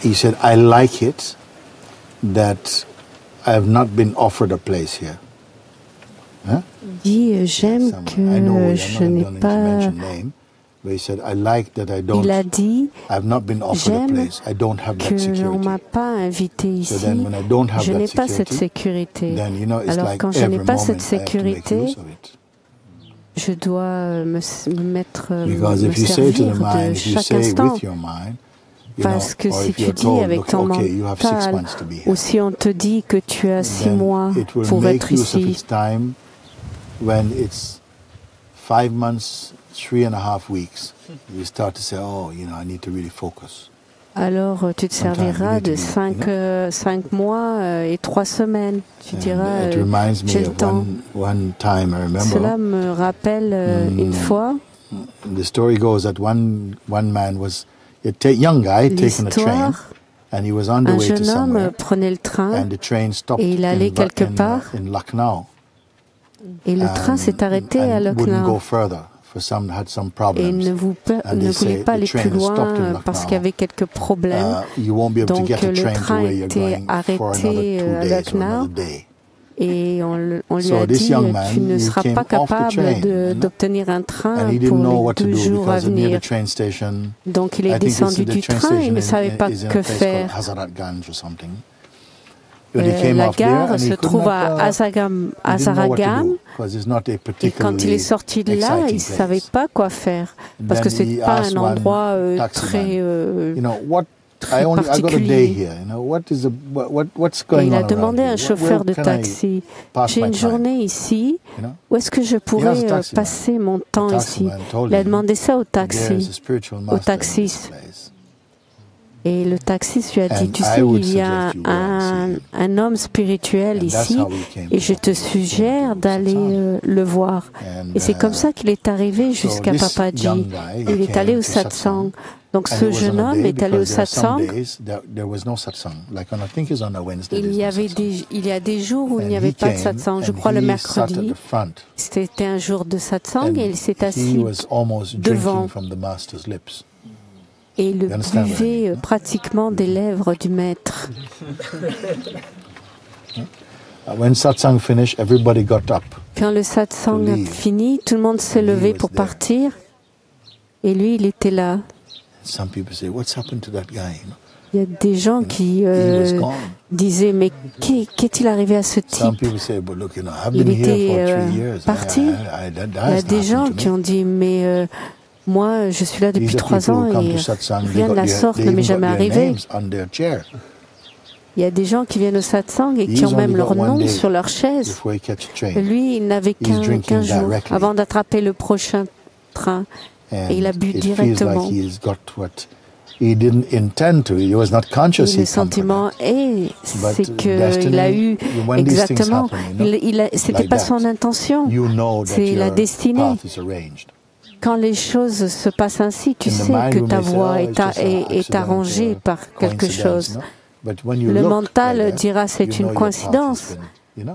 he said, I like it that I have not been offered a place here. Huh? Dit, j'aime que je n'ai pas... Il a dit, j'aime que l'on ne m'a pas invité ici, je n'ai pas cette sécurité. Alors quand je n'ai pas cette sécurité, je dois me servir de chaque instant. Parce que si tu dis avec ton mental, ou si on te dit que tu as 6 mois pour être ici, when it's 5 months, 3.5 weeks, you start to say, oh, I need to really focus. Alors tu te serviras de 5 mois et 3 semaines. Tu diras, j'ai le temps. Cela me rappelle une fois. The story goes that one man was a young guy taking a train. And he was on the way to somewhere. Un jeune homme prenait le train et il allait quelque part. In Lucknow. Et le train s'est arrêté à Lucknow. Et ne voulait pas aller plus loin parce qu'il y avait quelques problèmes. Donc le train était arrêté à Lucknow. Et on lui a dit, tu ne seras pas capable d'obtenir un train pour les 2 jours à venir. Donc il est descendu du train et il ne savait pas que faire. La gare se trouve à Azaragam et quand il est sorti de là, il ne savait pas quoi faire parce que ce n'est pas un endroit très particulier. Et il a demandé à un chauffeur de taxi, j'ai une journée ici, où est-ce que je pourrais passer mon temps ici? Il a demandé ça au taxiste. Et le taxiste lui a dit, tu sais, il y a un homme spirituel ici et je te suggère d'aller le voir. Et c'est comme ça qu'il est arrivé jusqu'à Papaji. Il est allé au satsang. Donc ce jeune homme est allé au satsang. Il y a des jours où il n'y avait pas de satsang. Je crois le mercredi. C'était un jour de satsang et il s'est assis devant. Et il buvait pratiquement des lèvres du maître. Quand le satsang a fini, tout le monde s'est levé pour partir. Et lui, il était là. Il y a des gens qui disaient, mais qu'est-il arrivé à ce type? Il était parti. Il y a des gens qui ont dit, mais... moi, je suis là depuis 3 ans et rien de la sorte ne m'est jamais arrivé. Il y a des gens qui viennent au satsang et qui ont même leur nom sur leur chaise. Lui, il n'avait qu'un jour avant d'attraper le prochain train et il a bu directement. Et le sentiment c'est qu'il a eu exactement. C'était pas son intention, c'est la destinée. Quand les choses se passent ainsi, tu sais que ta voix est arrangée par quelque chose. Le mental dira c'est une coïncidence,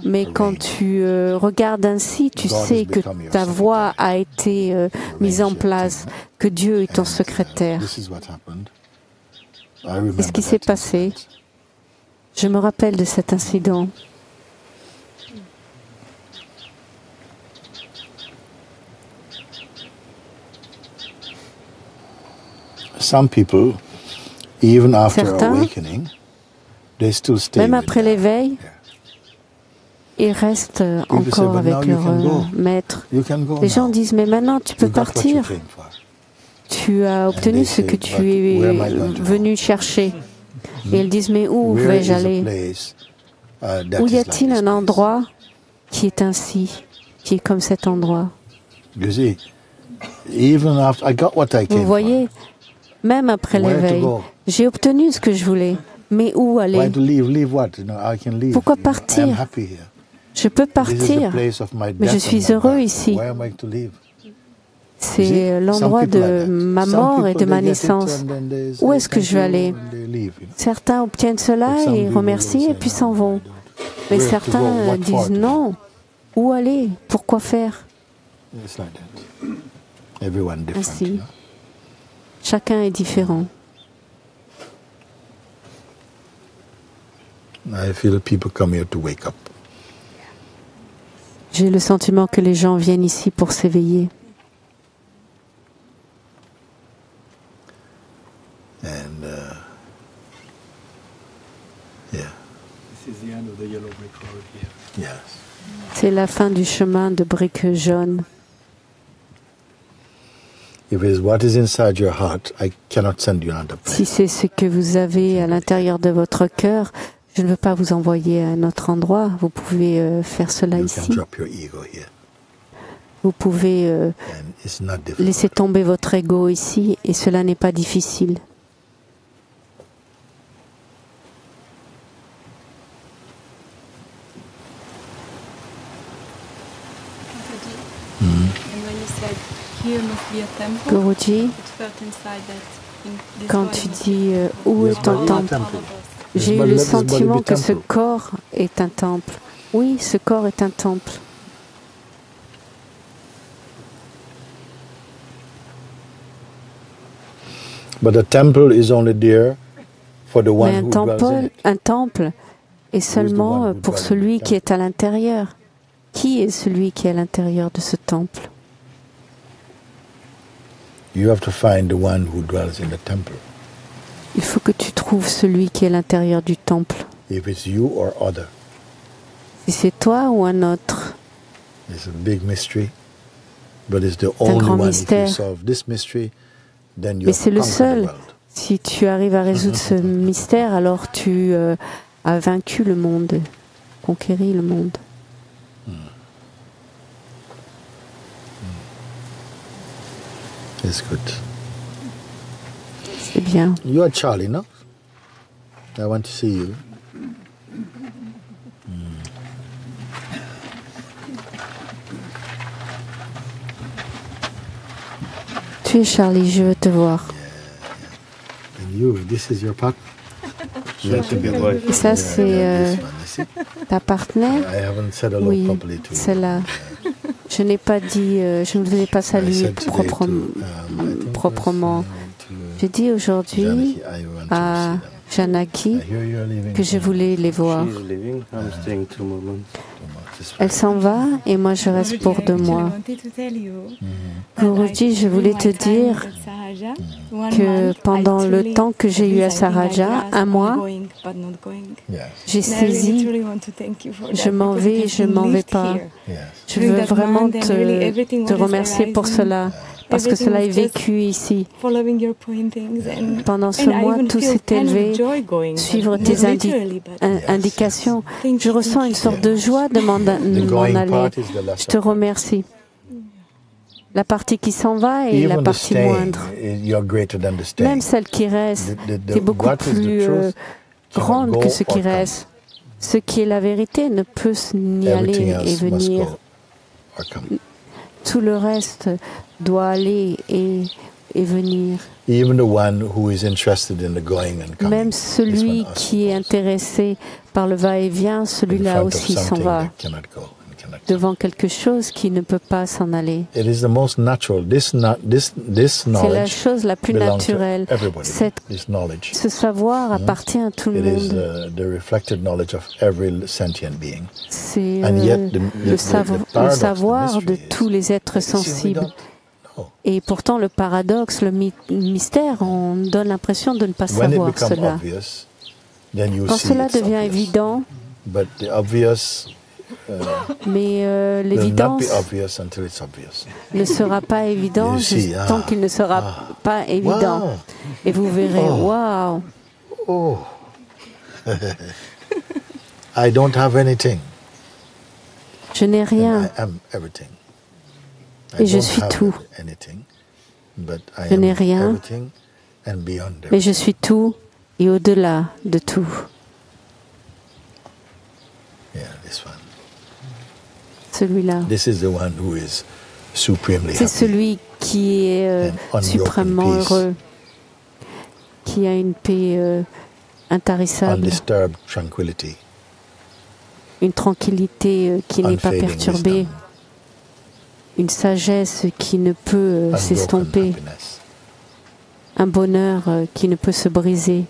mais quand tu regardes ainsi, tu sais que ta voix a été mise en place, que Dieu est ton secrétaire. C'est ce qui s'est passé. Je me rappelle de cet incident. Certains, même après l'éveil, ils restent encore avec leur maître. Les gens disent, mais maintenant tu peux partir. Tu as obtenu ce que tu es venu chercher. Et ils disent, mais où vais-je aller? Où y a-t-il un endroit qui est ainsi, qui est comme cet endroit? Vous voyez, même après l'éveil, j'ai obtenu ce que je voulais. Mais où aller? Pourquoi partir? Je peux partir, mais je suis heureux ici. C'est l'endroit de ma mort et de ma naissance. Où est-ce que je vais aller? Certains obtiennent cela et remercient et puis s'en vont. Mais certains disent non. Où aller? Pourquoi faire? Ainsi. Chacun est différent. I feel people come here to wake up. J'ai le sentiment que les gens viennent ici pour s'éveiller. And yeah. This is the end of the yellow brick road here. Yes. C'est la fin du chemin de briques jaunes. If it is what is inside your heart, I cannot send you another place. Si c'est ce que vous avez à l'intérieur de votre cœur, je ne veux pas vous envoyer à un autre endroit. Vous pouvez faire cela ici. Vous pouvez laisser tomber votre ego ici et cela n'est pas difficile. Guruji, quand tu dis où est ton temple, j'ai eu le sentiment que ce corps est un temple. Oui, ce corps est un temple. But a temple is only there for the one Mais who dwells in it. Un temple est seulement pour celui qui est à l'intérieur. Qui est celui qui est à l'intérieur de ce temple? You have to find the one who dwells in the temple. Il faut que tu trouves celui qui est à l'intérieur du temple. If it's you or other. Si c'est toi ou un autre. It's a big mystery, but it's the only one. If you solve this mystery, then you Mais c'est le conquer the seul. world. Si tu arrives à résoudre ce mystère, alors tu as vaincu le monde, conquéri le monde. It's good. C'est bien. You are Charlie, no? I want to see you. Tu es Charlie, je veux te voir. And you, this is your partner. Et ça, c'est ta partenaire? Oui, c'est là. Je n'ai pas dit, je ne vous ai pas salué proprement. J'ai dit aujourd'hui à Janaki que je voulais les voir. Elle s'en va et moi je reste pour 2 mois. Guruji, je voulais te dire que pendant le temps que j'ai eu à Saraja, 1 mois, j'ai saisi, je m'en vais et je ne m'en vais pas. Je veux vraiment te remercier pour cela, parce que cela est vécu ici. Pendant ce mois, tout s'est élevé, suivre tes indications. Je ressens une sorte de joie de m'en aller. Je te remercie. La partie qui s'en va est la partie moindre. Même celle qui reste est beaucoup plus grande que ce qui reste. Ce qui est la vérité ne peut ni aller et venir. Tout le reste doit aller et venir. Même celui qui est intéressé par le va-et-vient, celui-là aussi s'en va devant quelque chose qui ne peut pas s'en aller. C'est la chose la plus naturelle. Ce savoir appartient à tout le monde. C'est le savoir de tous les êtres sensibles. Et pourtant, le paradoxe, le mystère, on donne l'impression de ne pas savoir cela. Quand cela devient évident, mais l'évidence ne sera pas évident tant qu'il ne sera pas évident. Et vous verrez, waouh! Oh. I don't have anything. Je n'ai rien. Et je suis tout. Je n'ai rien, mais je suis tout et au-delà de tout. Celui-là. C'est celui qui est suprêmement heureux, qui a une paix intarissable, une tranquillité qui n'est pas perturbée, une sagesse qui ne peut s'estomper, un bonheur qui ne peut se briser,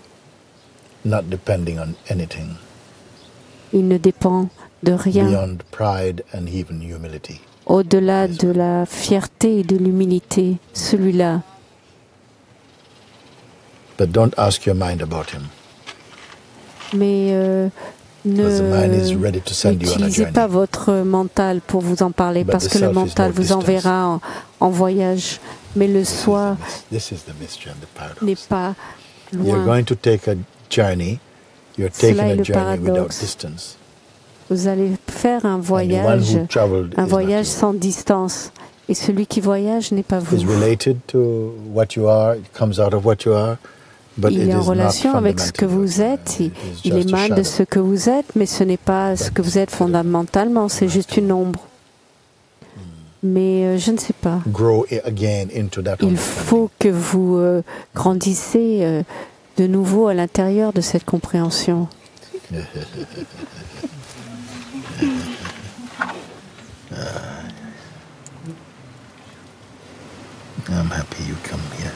Il ne dépend de rien au-delà de la fierté et de l'humilité, celui-là. Mais n'utilisez pas votre mental pour vous en parler, parce que le mental vous enverra en voyage. Mais le soi n'est pas loin. Cela est le paradoxe. Vous allez faire un voyage sans distance. Et celui qui voyage n'est pas vous. Il est en relation avec ce que vous êtes, il émane de ce que vous êtes, mais ce n'est pas ce que vous êtes fondamentalement, c'est juste une ombre. Mais je ne sais pas. Il faut que vous grandissez de nouveau à l'intérieur de cette compréhension. I'm happy you come here.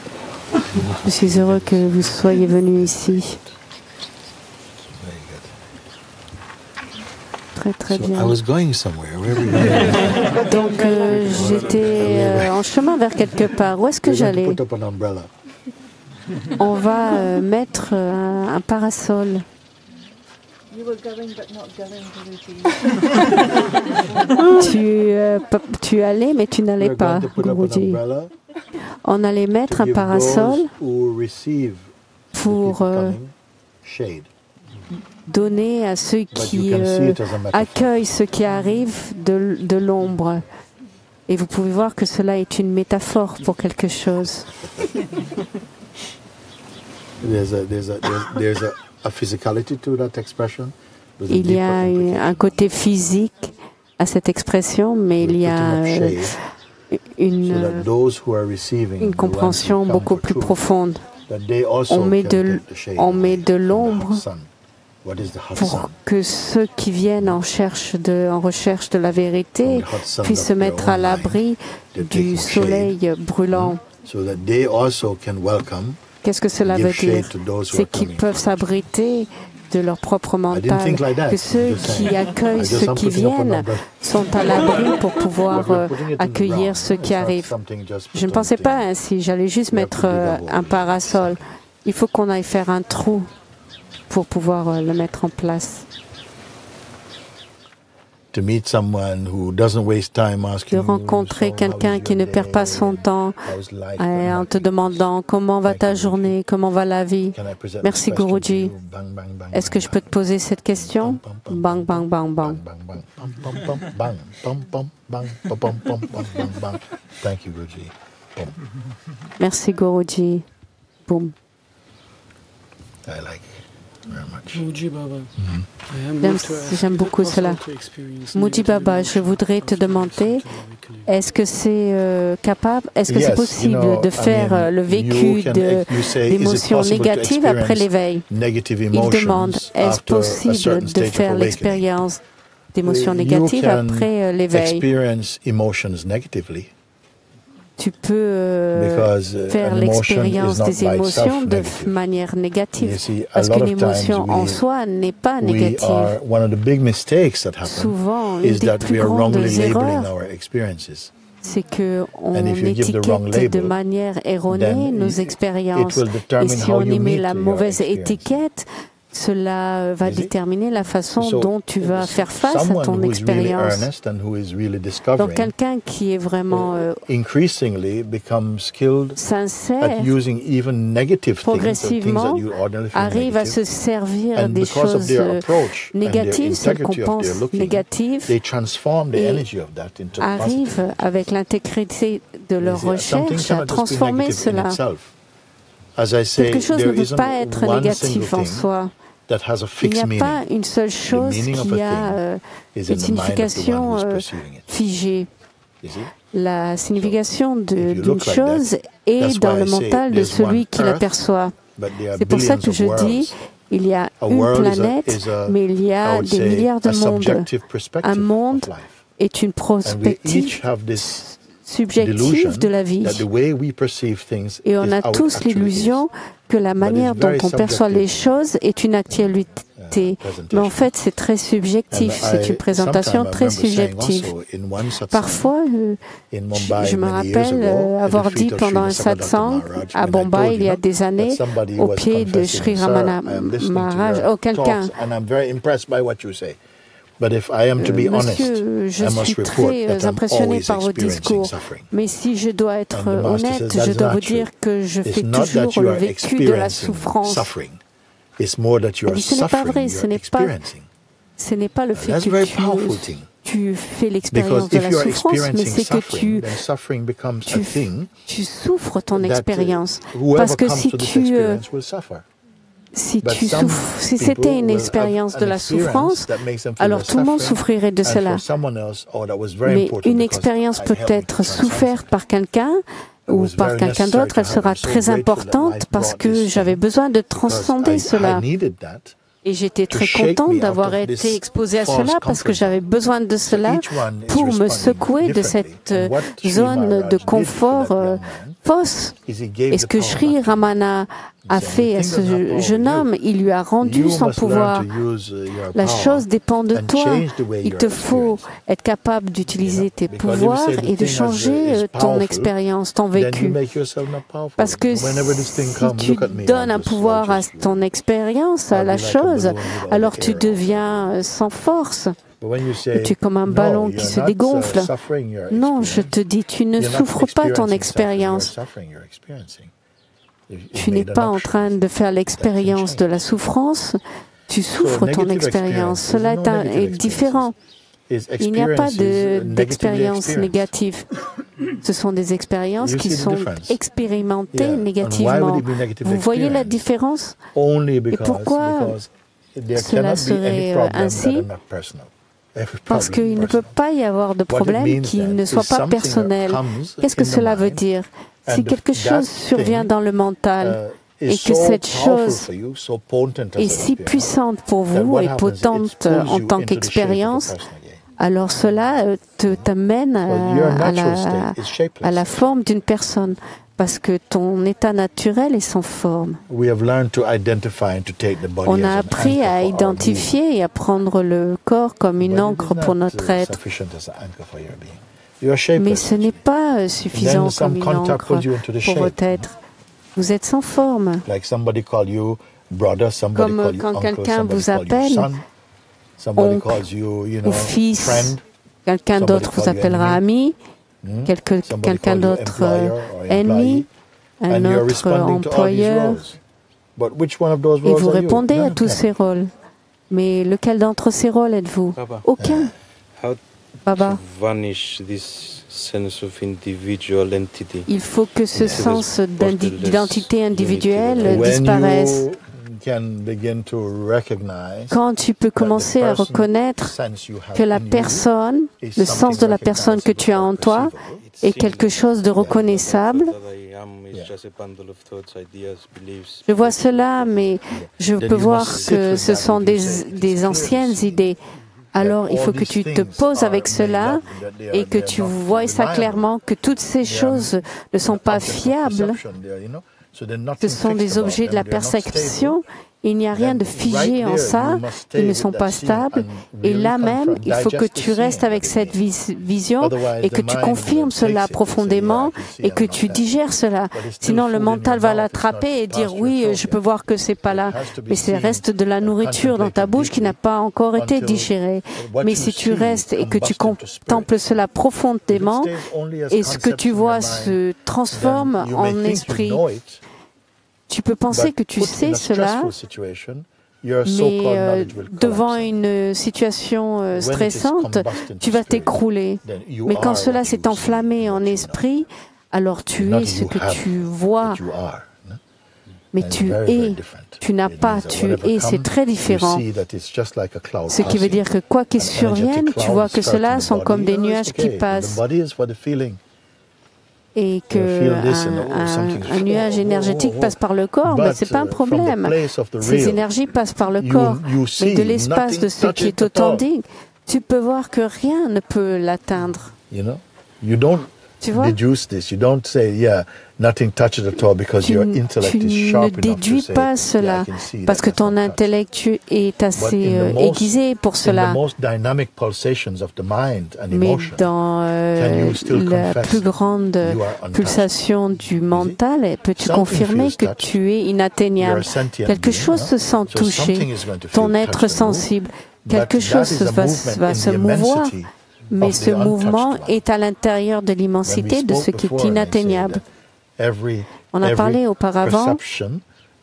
Je suis heureux que vous soyez venu ici. Très très bien. Donc j'étais en chemin vers quelque part. Où est-ce que j'allais? On va mettre un parasol. Tu allais, mais tu n'allais pas, Guruji. On allait mettre un parasol pour donner à ceux qui accueillent ce qui arrive de l'ombre. Et vous pouvez voir que cela est une métaphore pour quelque chose. Il y a un côté physique à cette expression, mais il y a une compréhension beaucoup plus profonde. On met de l'ombre pour que ceux qui viennent en recherche de la vérité puissent se mettre à l'abri du soleil brûlant. Qu'est-ce que cela veut dire? C'est qu'ils peuvent s'abriter de leur propre mental, que ceux qui accueillent ceux qui viennent sont à l'abri pour pouvoir accueillir ceux qui arrivent. Je ne pensais pas ainsi, j'allais juste mettre un parasol. Il faut qu'on aille faire un trou pour pouvoir le mettre en place. De rencontrer quelqu'un qui ne perd pas son temps en te demandant comment va ta journée, comment va la vie. Merci Guruji. Est-ce que je peux te poser cette question? Bang, bang, bang, bang. Merci Guruji. Boum. J'aime beaucoup cela. Muji Baba, je voudrais te demander, est-ce que c'est capable, est-ce que c'est possible de faire le vécu d'émotions négatives après l'éveil? Il demande, est-ce possible de faire l'expérience d'émotions négatives après l'éveil? Tu peux faire l'expérience des émotions de manière négative, parce qu'une émotion en soi n'est pas négative. Souvent, une des plus grandes erreurs, c'est qu'on étiquette de manière erronée nos expériences. Et si on y met la mauvaise étiquette, cela va déterminer la façon dont tu vas faire face à ton expérience. Donc quelqu'un qui est vraiment sincère, progressivement arrive à se servir des choses négatives, celles qu'on pense négatives, et arrive avec l'intégrité de leur recherche à transformer cela. Quelque chose ne peut pas être négatif en soi. Il n'y a pas une seule chose qui a une signification figée. La signification d'une chose est dans le mental de celui qui l'aperçoit. C'est pour ça que je dis, il y a une planète, mais il y a des milliards de mondes. Un monde est une perspective subjective de la vie. Et on a tous l'illusion que la manière dont on perçoit les choses est une actualité vérité. Mais en fait, c'est très subjectif. C'est une présentation très subjective. Parfois, je me rappelle avoir dit pendant un satsang à Bombay, il y a des années, au pied de Sri Ramana Maharaj, quelqu'un. Monsieur, je suis très impressionné par vos discours, mais si je dois être honnête, je dois vous dire que je fais toujours le vécu de la souffrance. Il dit, ce n'est pas vrai, ce n'est pas le fait que tu fais l'expérience de la souffrance, mais c'est que tu souffres ton expérience. Parce que si c'était une expérience de la souffrance, alors tout le monde souffrirait de cela. Mais une expérience peut être soufferte par quelqu'un ou par quelqu'un d'autre, elle sera très importante parce que j'avais besoin de transcender cela. Et j'étais très contente d'avoir été exposée à cela parce que j'avais besoin de cela pour me secouer de cette zone de confort fausse. Et ce que Sri Ramana a fait à ce jeune homme, il lui a rendu son pouvoir. La chose dépend de toi. Il te faut être capable d'utiliser tes pouvoirs et de changer ton expérience, ton vécu. Parce que si tu donnes un pouvoir à ton expérience, à la chose, alors tu deviens sans force. Tu es comme un ballon qui se dégonfle. Non, je te dis, tu ne souffres pas ton expérience. Tu n'es pas en train de faire l'expérience de la souffrance, tu souffres ton expérience. Cela est différent. Il n'y a pas d'expérience négative. Ce sont des expériences qui sont expérimentées négativement. Vous voyez la différence? Et pourquoi cela serait ainsi? Parce qu'il ne peut pas y avoir de problème qui ne soit pas personnel. Qu'est-ce que cela veut dire? Si quelque chose survient dans le mental et que cette chose est si puissante pour vous et potente en tant qu'expérience, alors cela t'amène à la forme d'une personne. Parce que ton état naturel est sans forme. On a appris à identifier et à prendre le corps comme une ancre pour notre être. Mais ce n'est pas suffisant comme une encre pour votre être. Vous êtes sans forme. Comme quand quelqu'un vous appelle oncle ou fils, quelqu'un d'autre vous appellera ami. Quelqu'un d'autre ennemi, un autre employeur, et vous répondez à tous ces rôles. Mais lequel d'entre ces rôles êtes-vous? Aucun. Baba. Il faut que ce sens d'identité individuelle disparaisse. Quand tu peux commencer à reconnaître que la personne, le sens de la personne que tu as en toi est quelque chose de reconnaissable. Je vois cela, mais je peux voir que ce sont des anciennes idées. Alors, il faut que tu te poses avec cela et que tu vois ça clairement, que toutes ces choses ne sont pas fiables. Ce sont des objets de la perception. Il n'y a rien de figé en ça. Ils ne sont pas stables. Et là même, il faut que tu restes avec cette vision et que tu confirmes cela profondément et que tu digères cela. Sinon, le mental va l'attraper et dire oui, je peux voir que c'est pas là. Mais c'est reste de la nourriture dans ta bouche qui n'a pas encore été digérée. Mais si tu restes et que tu contemples cela profondément et ce que tu vois se transforme en esprit, tu peux penser que tu sais cela, mais devant une situation stressante, tu vas t'écrouler. Mais quand cela s'est enflammé en esprit, alors tu es ce que tu vois. Mais tu es, tu n'as pas, tu es, c'est très différent. Ce qui veut dire que quoi qu'il survienne, tu vois que cela sont comme des nuages qui passent. Et qu'un nuage énergétique passe par le corps, mais ce n'est pas un problème. Ces énergies passent par le corps. Mais de l'espace de ce qui est authentique, tu peux voir que rien ne peut l'atteindre. Tu vois? ne déduis pas cela parce que ton intellect est assez aiguisé pour cela. Mais dans la plus grande pulsation du mental, peux-tu confirmer que tu es inatteignable? Quelque chose se sent touché, ton être sensible, quelque chose va se mouvoir. Mais ce mouvement est à l'intérieur de l'immensité de ce qui est inatteignable. On a parlé auparavant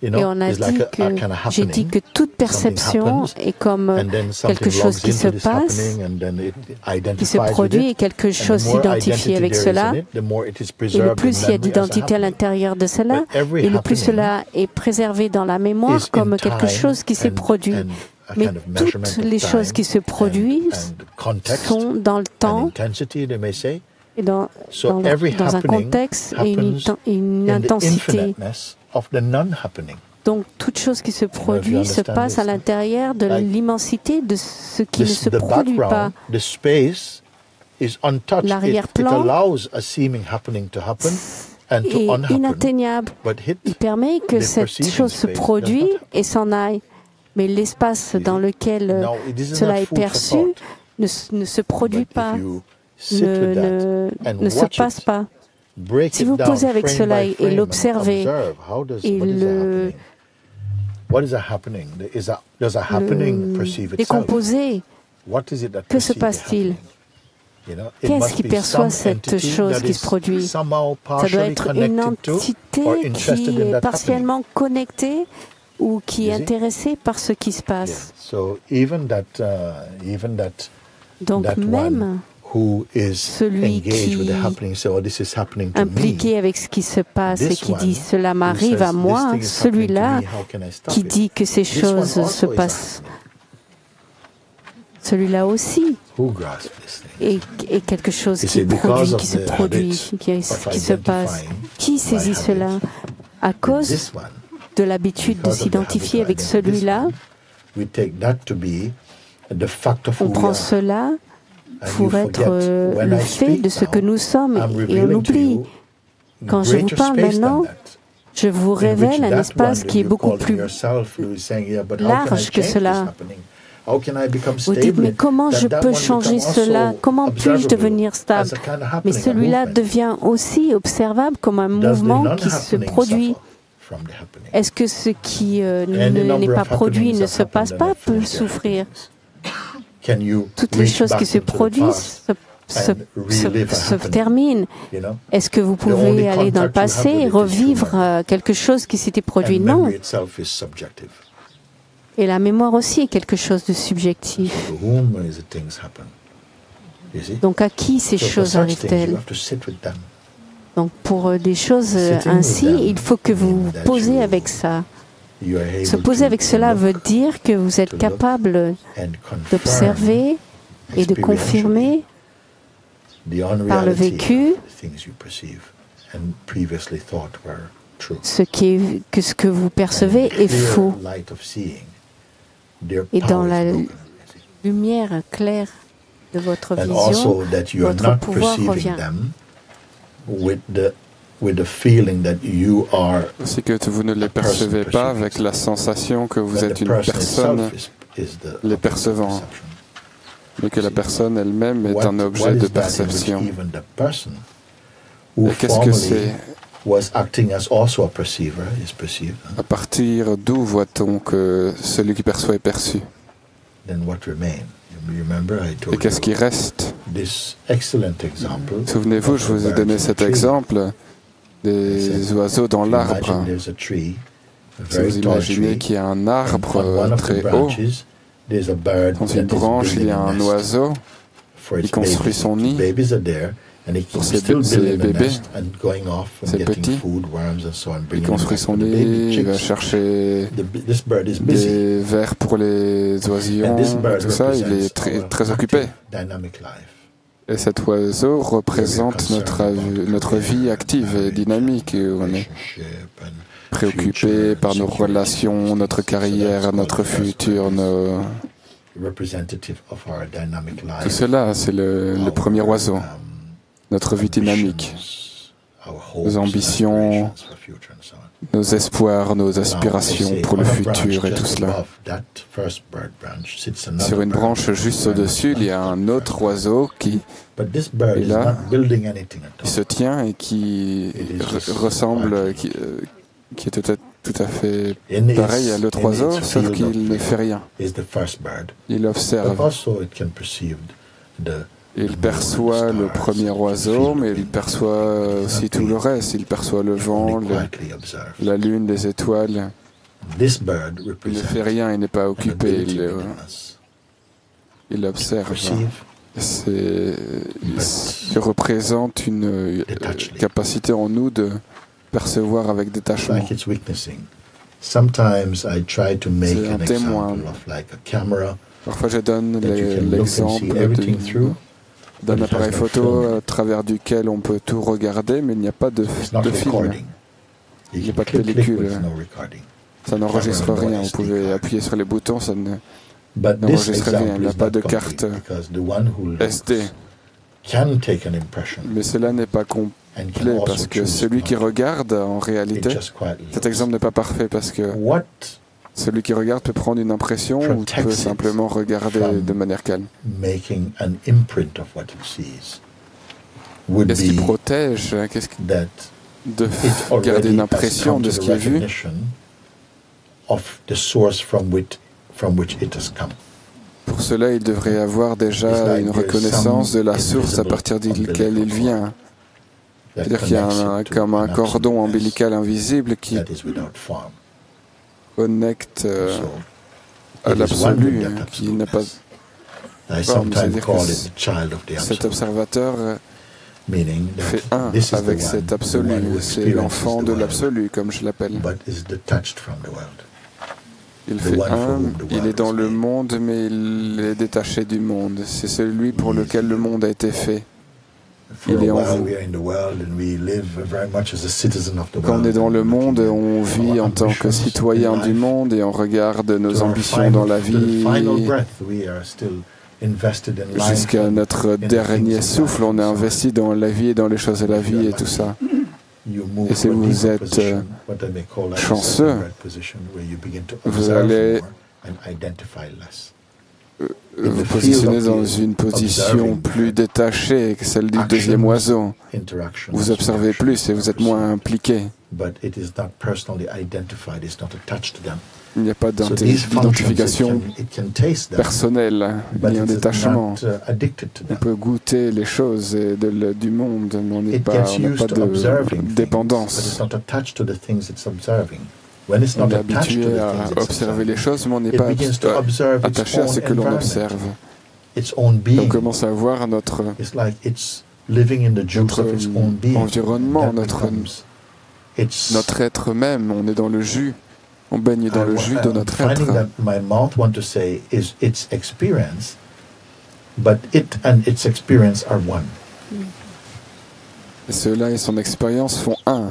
et on a dit que j'ai dit que toute perception est comme quelque chose qui se passe, qui se produit et quelque chose s'identifie avec cela. Et le plus il y a d'identité à l'intérieur de cela, et le plus cela est préservé dans la mémoire comme quelque chose qui s'est produit. Mais toutes les choses qui se produisent sont dans le temps et dans un contexte et une intensité. Donc, toute chose qui se produit se passe à l'intérieur de l'immensité de ce qui ne se produit pas. L'arrière-plan est inatteignable. Il permet que cette chose se produise et s'en aille. Mais l'espace dans lequel cela est perçu ne se produit pas, ne se passe pas. Si vous posez avec cela et l'observez et le décomposez, que se passe-t-il? Qu'est-ce qui perçoit cette chose qui se produit? Ça doit être une entité qui est partiellement connectée ou qui est intéressé par ce qui se passe. Donc même celui qui est impliqué avec ce qui se passe et qui dit « cela m'arrive à moi », celui-là qui dit que ces choses se passent, celui-là aussi est quelque chose qui produit, qui se produit, qui se passe. Qui saisit cela? À cause de l'habitude de s'identifier avec celui-là, on prend cela pour être le fait de ce que nous sommes et on oublie. Quand je vous parle maintenant, je vous révèle un espace qui est beaucoup plus large que cela. Vous dites, mais comment je peux changer cela? Comment puis-je devenir stable? Mais celui-là devient aussi observable comme un mouvement qui se produit. Est-ce que ce qui n'est pas produit ne se passe pas peut souffrir? Toutes les choses qui se produisent se terminent. Est-ce que vous pouvez aller dans le passé et revivre quelque chose qui s'était produit? Non. Et la mémoire aussi est quelque chose de subjectif. Donc à qui ces choses arrivent-elles? Donc pour des choses ainsi, il faut que vous vous posez avec ça. Se poser avec cela veut dire que vous êtes capable d'observer et de confirmer par le vécu ce que vous percevez est faux. Et dans la lumière claire de votre vision, votre pouvoir revient. C'est que vous ne les percevez pas avec la sensation que vous êtes une personne les percevant, mais que la personne elle-même est un objet de perception. Et qu'est-ce que c'est? À partir d'où voit-on que celui qui perçoit est perçu? Et qu'est-ce qui reste? Souvenez-vous, je vous ai donné cet exemple des oiseaux dans l'arbre. Si vous imaginez qu'il y a un arbre très haut, dans une branche il y a un oiseau, il construit son nid pour ses bébés, ses petits. Il construit son nid, il va chercher des vers pour les oisillons, tout ça, il est très occupé. Et cet oiseau représente notre vie active et dynamique. On est préoccupé par nos relations, notre carrière, notre futur. Tout cela, c'est le premier oiseau, notre vie dynamique, nos ambitions, nos espoirs, nos aspirations pour le futur et tout cela. Sur une branche juste au-dessus, il y a un autre oiseau qui est là, qui se tient et qui ressemble, qui est peut-être tout à fait pareil à l'autre oiseau, sauf qu'il ne fait rien. Il observe. Il perçoit le premier oiseau, mais il perçoit aussi tout le reste. Il perçoit le vent, la lune, les étoiles. Il ne fait rien, il n'est pas occupé. Il observe. Il représente une capacité en nous de percevoir avec détachement. C'est un témoin. Parfois, je donne l'exemple d'un appareil photo à travers duquel on peut tout regarder, mais il n'y a pas de film. Il n'y a pas de pellicule. Ça n'enregistre rien. Vous pouvez appuyer sur les boutons, ça n'enregistre rien. Il n'y a pas de carte SD. Mais cela n'est pas complet parce que celui qui regarde, en réalité, cet exemple n'est pas parfait parce que celui qui regarde peut prendre une impression ou peut simplement regarder de manière calme. Qu'est-ce qui protège de garder une impression de ce qui est vu? Pour cela, il devrait avoir déjà une reconnaissance de la source à partir de laquelle il vient. C'est-à-dire qu'il y a comme un cordon ombilical invisible qui connecte à l'absolu, qui n'a pas de forme. C'est-à-dire que cet observateur fait un avec cet absolu. C'est l'enfant de l'absolu, comme je l'appelle. Il fait un, il est dans le monde, mais il est détaché du monde. C'est celui pour lequel le monde a été fait. Il est en vous. Quand on est dans le monde, on vit en tant que citoyen du monde et on regarde nos ambitions dans la vie. Jusqu'à notre dernier souffle, on est investi dans la vie et dans les choses de la vie et tout ça. Et si vous êtes chanceux, vous allez vous positionner dans une position plus détachée que celle du deuxième oiseau. Vous observez plus et vous êtes moins impliqué. Il n'y a pas d'identification personnelle, ni un détachement. On peut goûter les choses du monde, mais on n'a pas de dépendance. On est habitué à observer les choses, mais on n'est pas attaché à ce que l'on observe. On commence à voir notre environnement, notre être même. On est dans le jus. On baigne dans le jus de notre être. Et cela et son expérience font un.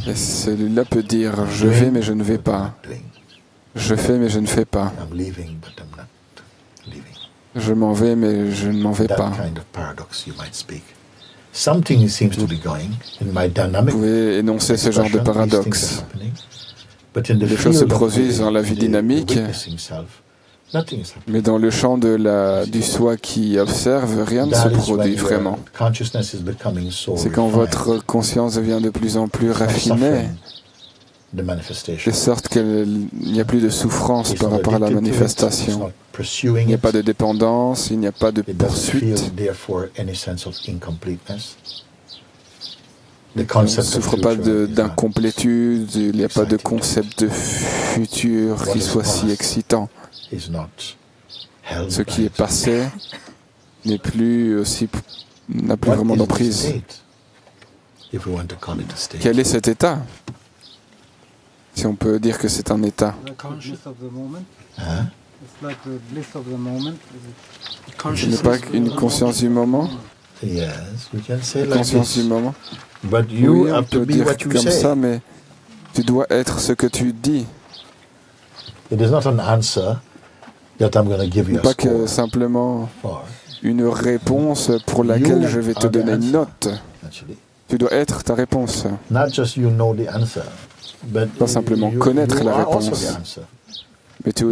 Et celui-là peut dire « Je vais mais je ne vais pas ». Je fais mais je ne fais pas. Je m'en vais mais je ne m'en vais pas. Vous pouvez énoncer ce genre de paradoxe. Les choses se produisent dans la vie dynamique, mais dans le champ du soi qui observe, rien ne se produit vraiment. C'est quand votre conscience devient de plus en plus raffinée, de sorte qu'il n'y a plus de souffrance par rapport à la manifestation. Il n'y a pas de dépendance, il n'y a pas de poursuite. On ne souffre pas d'incomplétude, il n'y a pas de concept de futur qui soit si excitant. Ce qui est passé n'a plus vraiment d'emprise. Quel est cet état? Si on peut dire que c'est un état. Ce n'est pas une conscience du moment? Conscience du moment. Oui, on peut dire comme ça, mais tu dois être ce que tu dis. Pas que simplement une réponse pour laquelle je vais te donner une note. Tu dois être ta réponse. Pas simplement connaître la réponse. Mais tu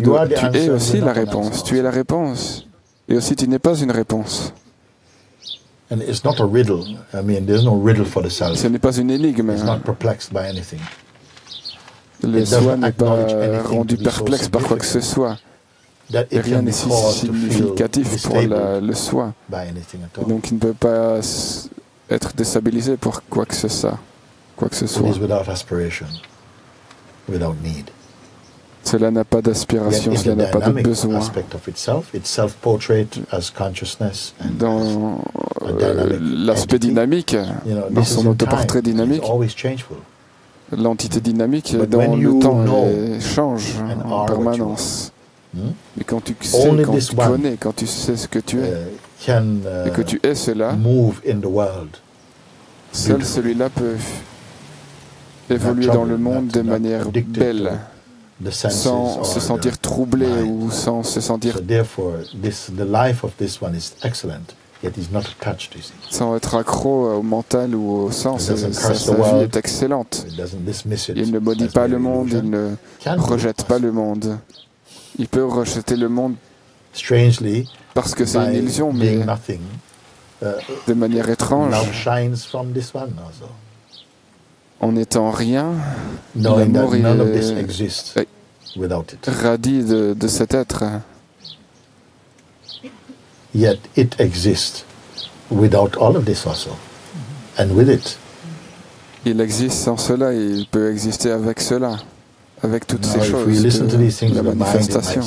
es aussi la réponse. Tu es la réponse. Et aussi, tu n'es pas une réponse. Ce n'est pas une énigme. Le soi n'est pas rendu perplexe par quoi que ce soit. Et rien n'est si significatif pour le soi. Et donc il ne peut pas être déstabilisé pour quoi que ce soit. Cela n'a pas d'aspiration, cela n'a pas de besoin. Dans l'aspect dynamique, dans son autoportrait dynamique, l'entité dynamique dans le temps change en permanence. Mais quand tu sais, quand tu connais, quand tu sais ce que tu es, et que tu es cela, seul celui-là peut évoluer dans le monde de manière belle, sans se sentir troublé ou sans se sentir... sans être accro au mental ou au sens, sa vie est excellente. Il ne maudit pas le monde, il ne rejette pas le monde. Il peut rejeter le monde parce que c'est une illusion, mais de manière étrange, en n'étant rien, l'amour radie de cet être. Yet it exists without all of this also, and with it. Il existe sans cela et il peut exister avec cela, avec toutes ces choses de la manifestation.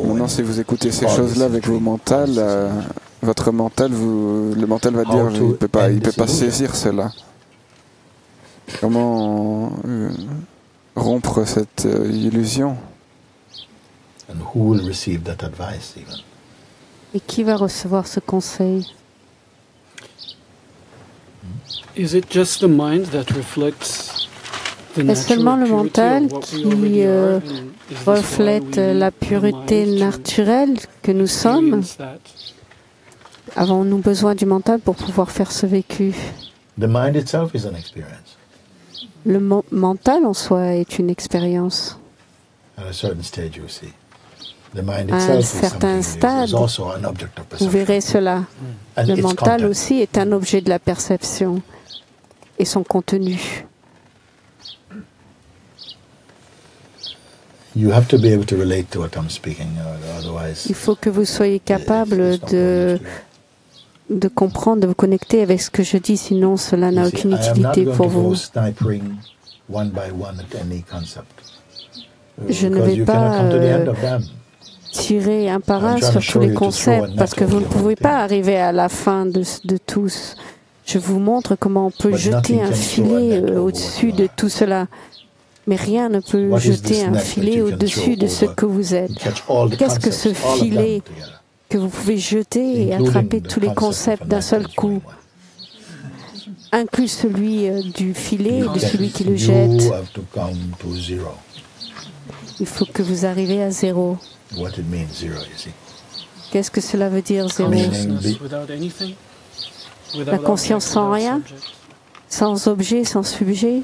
Maintenant, si vous écoutez ces choses-là avec vos mentales, votre mental, le mental va dire il peut pas saisir cela. Comment rompre cette illusion? And who will receive that advice even? Et qui va recevoir ce conseil? Est-ce seulement le mental qui reflète la pureté naturelle que nous sommes? Avons-nous besoin du mental pour pouvoir faire ce vécu? Le mental en soi est une expérience. À un certain stade, vous verrez cela. Le mental aussi est un objet de la perception et son contenu. Il faut que vous soyez capable de comprendre, de vous connecter avec ce que je dis, sinon cela n'a aucune utilité pour vous. Je ne vais pas tirer un par un sur tous les concepts, parce que vous ne pouvez pas arriver à la fin de tous. Je vous montre comment on peut jeter un filet au-dessus de tout cela. Mais rien ne peut jeter un filet au-dessus de ce que vous êtes. Qu'est-ce que ce filet que vous pouvez jeter et attraper tous les concepts d'un seul coup, inclus celui du filet et de celui qui le jette? Il faut que vous arriviez à zéro. Qu'est-ce que cela veut dire, zéro? La conscience sans rien, sans objet, sans sujet.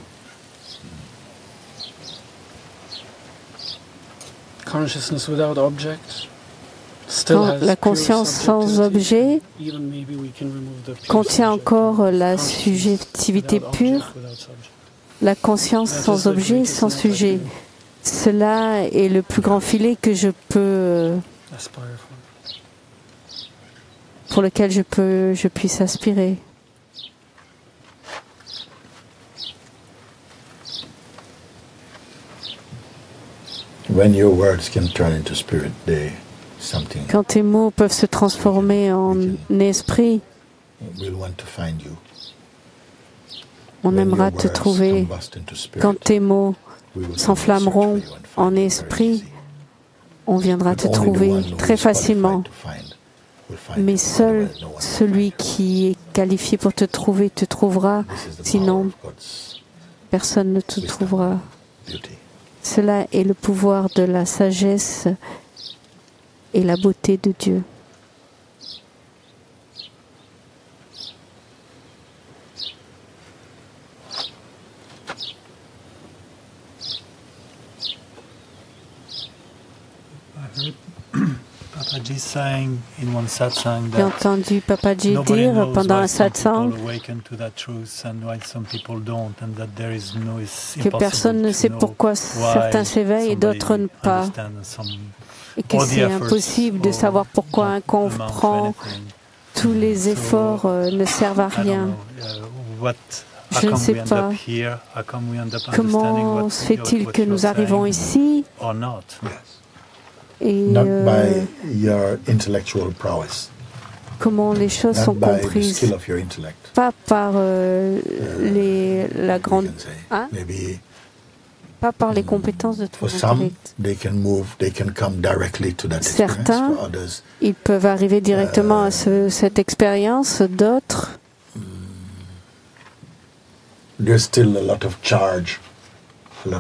La conscience sans objet contient encore la subjectivité pure. La conscience sans objet, sans sujet. Cela est le plus grand filet que pour lequel je puisse aspirer. Quand tes mots peuvent se transformer en esprit, on aimera te trouver. Quand tes mots s'enflammeront en esprit, on viendra te trouver très facilement. Mais seul celui qui est qualifié pour te trouver te trouvera, sinon personne ne te trouvera. Cela est le pouvoir de la sagesse et la beauté de Dieu. J'ai entendu Papaji dire pendant un satsang que personne ne sait pourquoi certains s'éveillent et d'autres ne pas, et que c'est impossible de savoir pourquoi un comprend. Tous les efforts ne servent à rien. Je ne sais pas comment se fait-il que nous arrivons ici et comment les choses sont comprises, pas par la grande... Hein? Pas par les compétences de ton intellect. Certains, ils peuvent arriver directement à cette expérience, d'autres... Il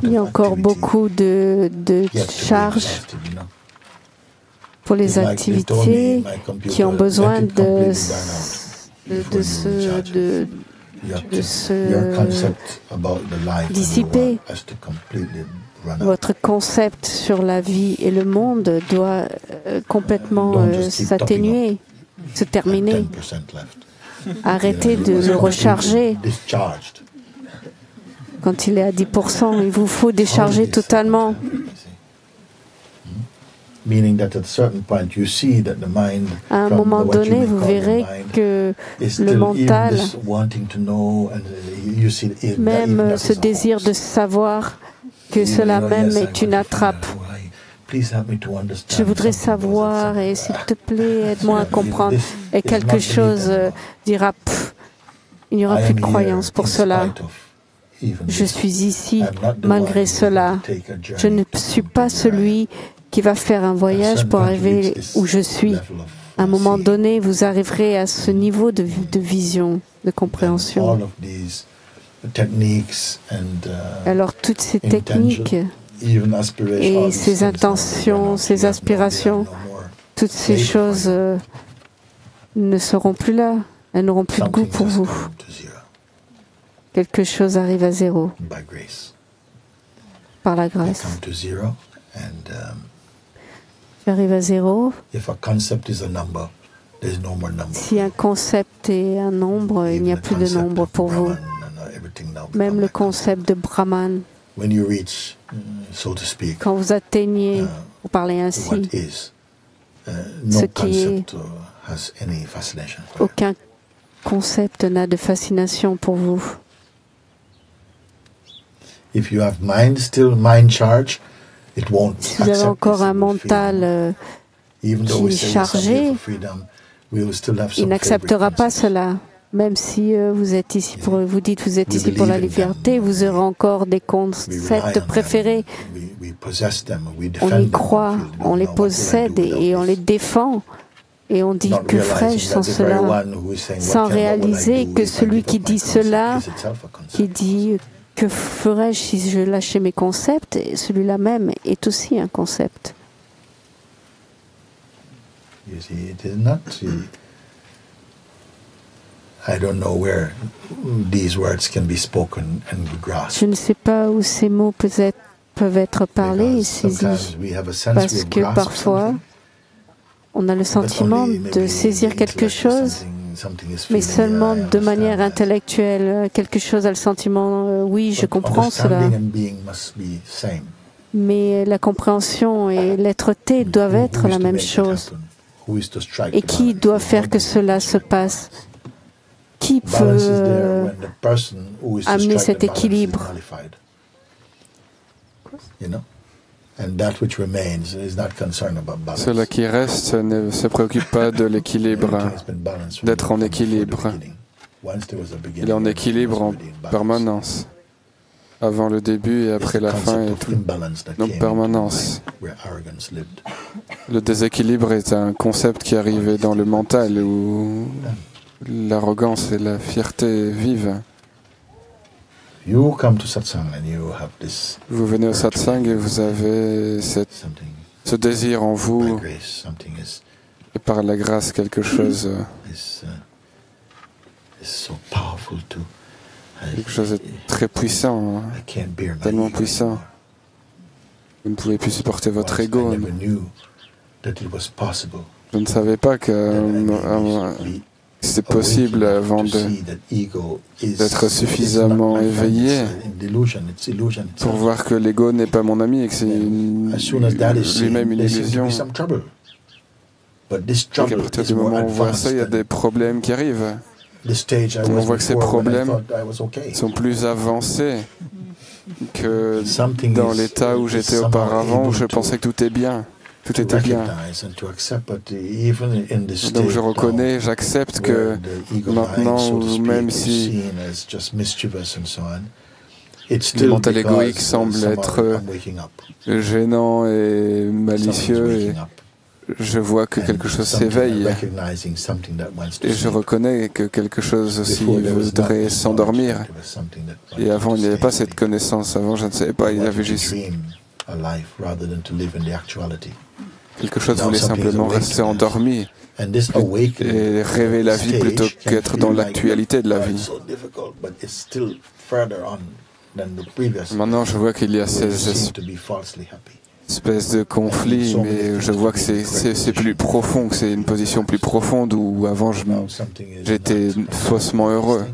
y a encore beaucoup de charges pour les activités qui ont besoin de se dissiper. Votre concept sur la vie et le monde doit complètement s'atténuer, se terminer. Arrêtez de le recharger. Quand il est à 10%, il vous faut décharger totalement. À un moment donné, vous verrez que le mental, même ce désir de savoir que cela même est une attrape. Je voudrais savoir et s'il te plaît, aide-moi à comprendre. Et quelque chose dira, il n'y aura plus de croyance pour cela. Je suis ici malgré cela. Je ne suis pas celui qui va faire un voyage pour arriver où je suis. À un moment donné, vous arriverez à ce niveau de vision, de compréhension. Alors toutes ces techniques et ces intentions, ces aspirations, toutes ces choses ne seront plus là. Elles n'auront plus de goût pour vous. Quelque chose arrive à zéro par la grâce. Tu arrives à zéro. Si un concept est un nombre, il n'y a plus de nombre pour vous. Même le concept de Brahman. Quand vous atteignez, vous parlez ainsi, ce qui est, aucun concept n'a de fascination pour vous. Si vous avez encore un mental qui est chargé, il n'acceptera pas cela. Même si vous êtes ici vous dites que vous êtes ici pour la liberté, vous aurez encore des concepts préférés. On y croit, on les possède et on les défend. Et on dit que ferais-je sans cela, sans réaliser que celui qui dit cela, qui dit que ferais-je si je lâchais mes concepts, celui-là même est aussi un concept. Je ne sais pas où ces mots peuvent être parlés et saisis, parce que parfois, on a le sentiment de saisir quelque chose, mais seulement de manière intellectuelle. Quelque chose a le sentiment, oui, je comprends cela. Mais la compréhension et l'être-té doivent être la même chose. Et qui doit faire que cela se passe? Qui peut amener cet équilibre? Cela qui reste ne se préoccupe pas de l'équilibre, d'être en équilibre. Il est en équilibre en permanence, avant le début et après la fin et tout. Donc permanence. Le déséquilibre est un concept qui arrive dans le mental où l'arrogance et la fierté vivent. Vous venez au satsang et vous avez ce désir en vous, et par la grâce, quelque chose de très puissant, tellement puissant. Vous ne pouvez plus supporter votre ego. Je ne savais pas que c'était possible avant d'être suffisamment éveillé pour voir que l'ego n'est pas mon ami et que c'est lui-même une illusion. Et qu'à partir du moment où on voit ça, il y a des problèmes qui arrivent. On voit que ces problèmes sont plus avancés que dans l'état où j'étais auparavant, où je pensais que tout est bien. Tout était bien. Donc je reconnais, j'accepte que maintenant, même si le mental égoïque semble être gênant et malicieux, et je vois que quelque chose s'éveille et je reconnais que quelque chose aussi voudrait s'endormir. Et avant, il n'y avait pas cette connaissance. Avant, je ne savais pas. Il y avait juste quelque chose voulait simplement rester endormi et rêver la vie plutôt qu'être dans l'actualité de la vie. Maintenant, je vois qu'il y a ces espèces de conflits, mais je vois que c'est plus profond, que c'est une position plus profonde où avant j'étais faussement heureux.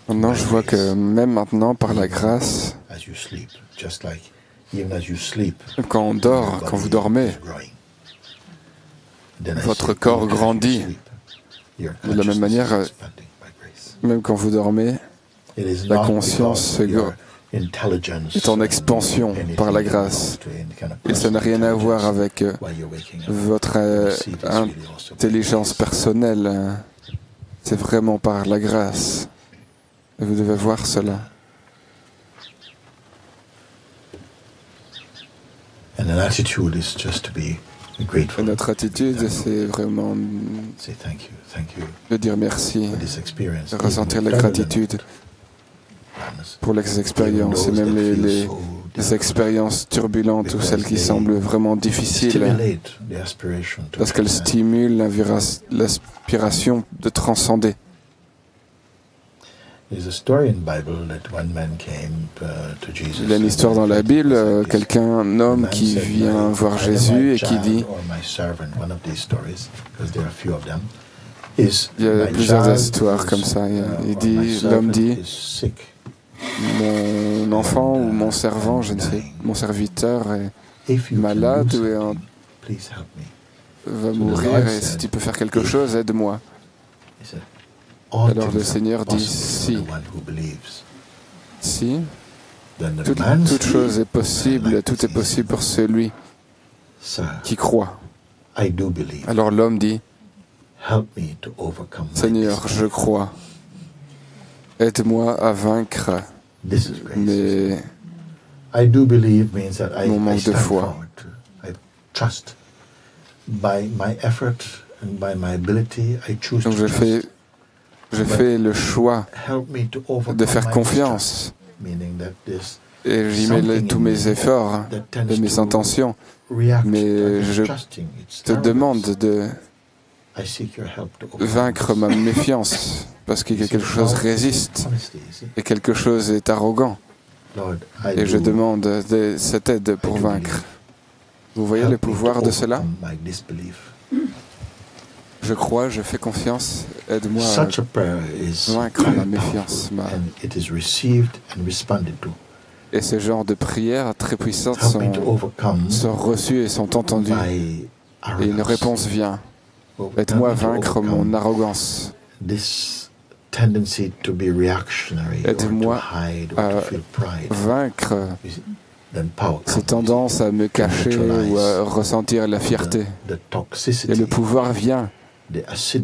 Maintenant, je vois que même maintenant, par la grâce, quand on dort, quand vous dormez, votre corps grandit. De la même manière, même quand vous dormez, la conscience est en expansion par la grâce. Et ça n'a rien à voir avec votre intelligence personnelle. C'est vraiment par la grâce. Et vous devez voir cela. Et notre attitude, c'est vraiment de dire merci, de ressentir la gratitude pour les expériences, et même les expériences turbulentes ou celles qui semblent vraiment difficiles, parce qu'elles stimulent l'aspiration de transcender. Il y a une histoire dans la Bible, un homme qui vient voir Jésus et qui dit, il y a plusieurs histoires comme ça, l'homme dit, mon enfant ou mon servant, je ne sais, mon serviteur est malade ou va mourir, et si tu peux faire quelque chose, aide-moi. Alors le Seigneur dit, si, toute chose est possible, tout est possible pour celui qui croit. Alors l'homme dit, Seigneur, je crois, aide-moi à vaincre mon manque de foi. Donc je fais le choix de faire confiance et j'y mets tous mes efforts et mes intentions, mais je te demande de vaincre ma méfiance parce que quelque chose résiste et quelque chose est arrogant et je demande cette aide pour vaincre. Vous voyez le pouvoir de cela ? Je crois, je fais confiance, aide-moi à vaincre ma méfiance. Et ce genre de prières très puissantes sont reçues et sont entendues. Et une réponse vient. Aide-moi à vaincre mon arrogance. Aide-moi à vaincre cette tendance à me cacher ou à ressentir la fierté. Et le pouvoir vient.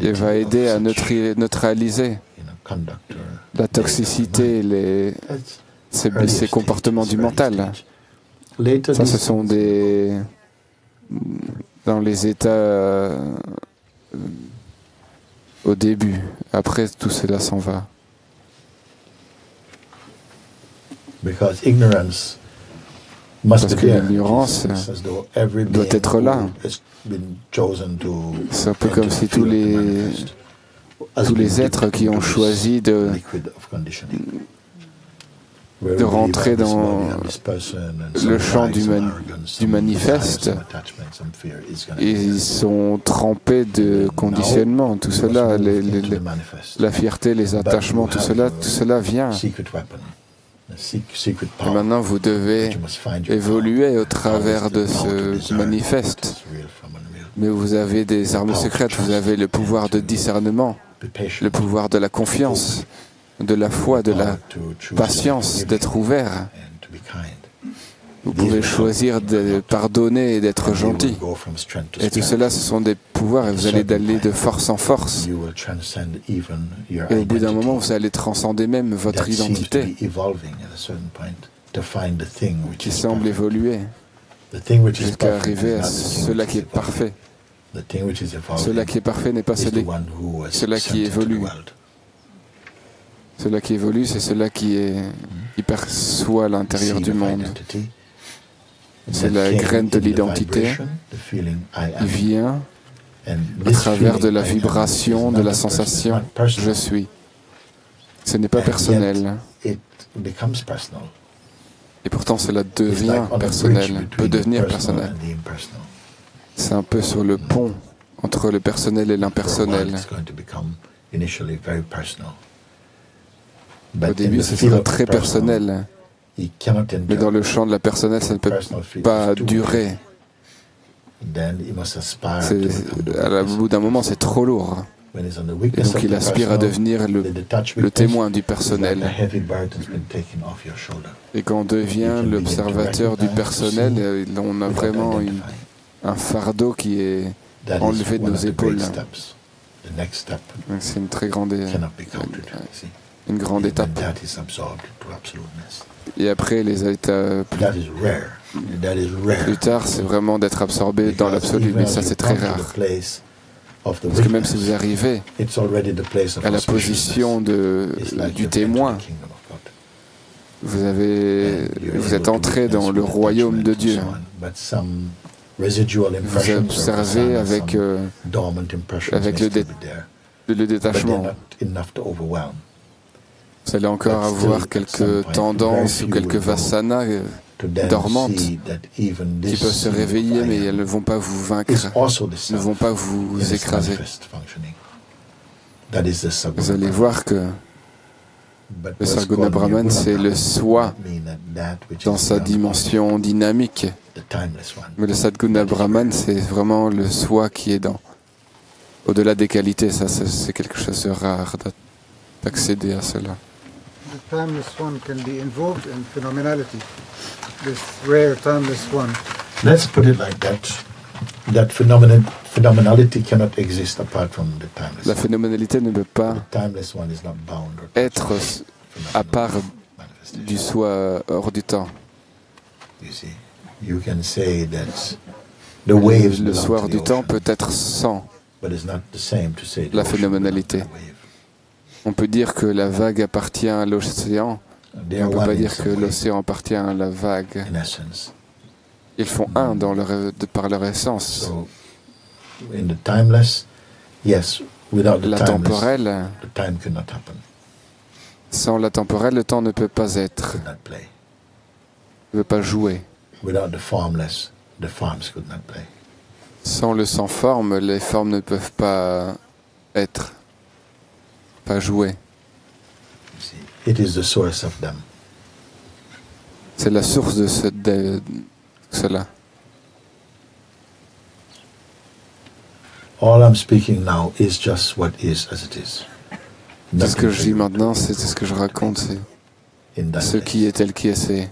Et va aider à neutraliser la toxicité, ces comportements du mental. Ça, ce sont dans les états au début. Après, tout cela s'en va. Parce que l'ignorance doit être là. C'est un peu comme si tous les êtres qui ont choisi de rentrer dans le champ du manifeste, ils sont trempés de conditionnement. Tout cela, la fierté, les attachements, tout cela vient. Et maintenant, vous devez évoluer au travers de ce manifeste. Mais vous avez des armes secrètes, vous avez le pouvoir de discernement, le pouvoir de la confiance, de la foi, de la patience, d'être ouvert. Vous pouvez choisir de pardonner et d'être gentil. Et tout cela, ce sont des pouvoirs et vous allez aller de force en force. Et au bout d'un moment, vous allez transcender même votre identité qui semble évoluer jusqu'à arriver à cela qui est parfait. Cela qui est parfait n'est pas cela qui évolue. Cela qui évolue, c'est cela qui perçoit l'intérieur du monde. C'est la graine de l'identité qui vient à travers de la vibration, de la sensation « je suis ». Ce n'est pas personnel. Et pourtant, cela devient personnel, peut devenir personnel. C'est un peu sur le pont entre le personnel et l'impersonnel. Au début, ce sera très personnel. Mais dans le champ de la personnelle, ça ne peut pas durer. Au bout d'un moment, c'est trop lourd. Et donc il aspire à devenir le témoin du personnel. Et quand on devient l'observateur du personnel, on a vraiment un fardeau qui est enlevé de nos épaules. C'est une très grande étape. Et après, les états plus tard, c'est vraiment d'être absorbé dans l'absolu, mais ça c'est très rare. Parce que même si vous arrivez à la position du témoin, vous êtes entré dans le royaume de Dieu. Vous observez avec le détachement. Vous allez encore avoir quelques tendances ou quelques vasanas dormantes qui peuvent se réveiller, mais elles ne vont pas vous vaincre, ne vont pas vous écraser. Vous allez voir que le Sarguna Brahman, c'est le soi dans sa dimension dynamique. Mais le Sadguna Brahman, c'est vraiment le soi qui est au-delà des qualités. Ça, c'est quelque chose de rare d'accéder à cela. The timeless one can be involved in phenomenality. This rare timeless one. Let's put it like that. That phenomenality cannot exist apart from the timeless. La phénoménalité ne peut pas être à part du soi hors du temps. Le soi hors du temps peut être sans la phénoménalité. On peut dire que la vague appartient à l'océan, mais on ne peut pas dire que l'océan appartient à la vague. Ils font un par leur essence. La temporelle, sans la temporelle, le temps ne peut pas être, ne peut pas jouer. Sans le sans forme, les formes ne peuvent pas être. Pas jouer. C'est la source de cela. All I'm speaking now is just what is as it is. Tout ce que je dis maintenant, c'est ce que je raconte, c'est ce qui est tel qui est.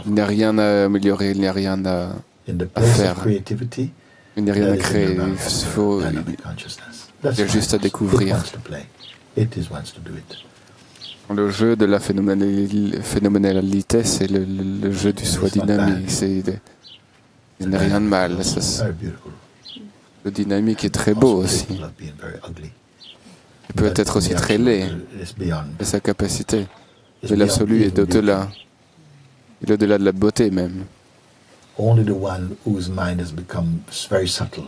Il n'y a rien à améliorer, il n'y a rien à faire. Il n'y a rien à créer. Il y a juste à découvrir. Le jeu de la phénoménalité, c'est le jeu du soi dynamique. Il n'y a rien de mal. Le dynamique est très beau aussi. Il peut être aussi très laid de sa capacité. Mais l'absolu est au-delà. Il est au-delà de la beauté même. Only the one whose mind has become very subtle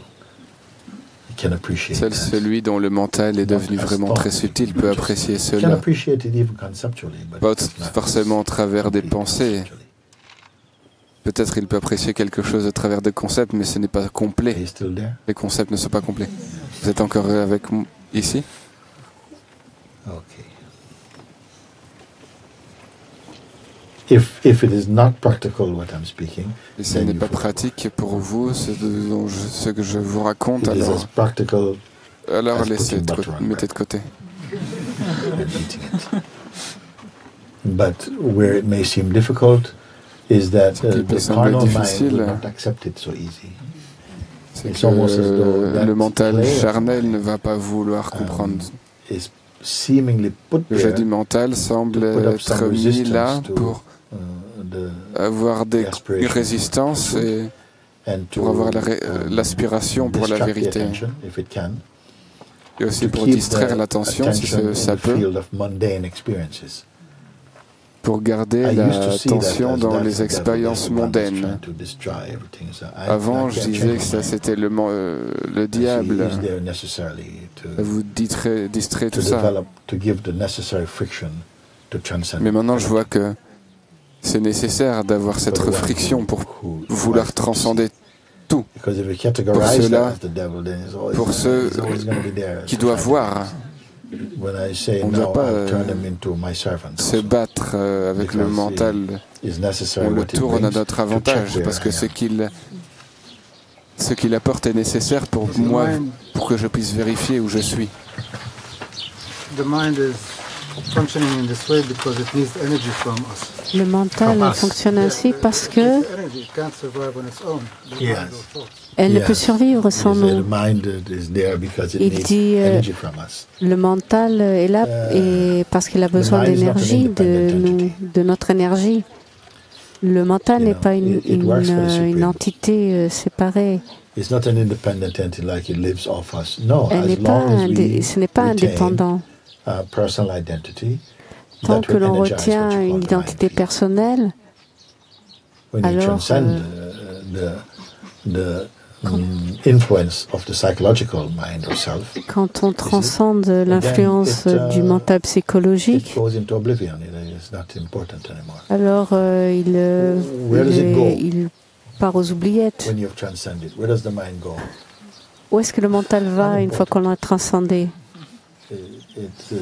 can appreciate Seul celui dont le mental est devenu vraiment très subtil peut apprécier cela. Pas forcément au travers des pensées. Peut-être il peut apprécier quelque chose à travers des concepts, mais ce n'est pas complet. Les concepts ne sont pas complets. Vous êtes encore avec moi ici? Okay. If it is not practical what I'm speaking, et ce n'est pas pratique pour vous ce que je vous raconte, alors laissez, mettez de côté. But where it may seem difficult is that the carnal mind will not accept it so easy. C'est que le mental charnel ne va pas vouloir comprendre. Le jeu du mental semble être mis là pour avoir des résistances et pour avoir l'aspiration pour la vérité. Et aussi pour distraire l'attention, si ça peut, pour garder l'attention dans les expériences mondaines. Avant, je disais que ça c'était le diable. Vous distrait tout ça. Mais maintenant, je vois que c'est nécessaire d'avoir cette friction pour vouloir transcender tout. Pour ceux qui doivent voir, on ne doit pas se battre avec le mental. On le tourne à notre avantage parce que ce qu'il apporte est nécessaire pour moi, pour que je puisse vérifier où je suis. Le mental fonctionne ainsi parce que elle ne peut survivre sans nous. Il dit le mental est là et parce qu'il a besoin d'énergie, de notre énergie. Le mental n'est pas une entité séparée. Ce n'est pas indépendant. Tant que l'on retient une identité personnelle, alors quand on transcende l'influence du mental psychologique, alors il part aux oubliettes. Où est-ce que le mental va une fois qu'on l'a transcendé? Ce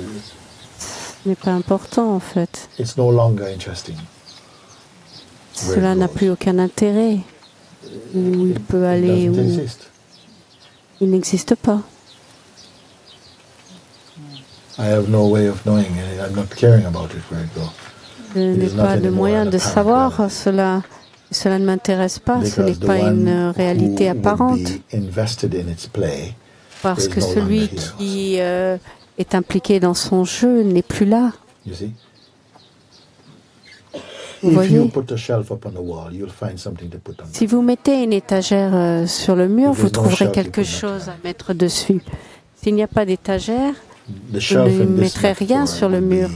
n'est pas important en fait. Cela n'a plus aucun intérêt. Où il peut aller, où il n'existe pas. Je n'ai pas de moyen de savoir cela. Cela ne m'intéresse pas. Ce n'est pas une réalité apparente. Parce que celui qui est impliqué dans son jeu n'est plus là. Vous voyez, si vous mettez une étagère sur le mur, vous trouverez quelque chose à mettre dessus. S'il n'y a pas d'étagère, vous ne mettrez rien sur le mur.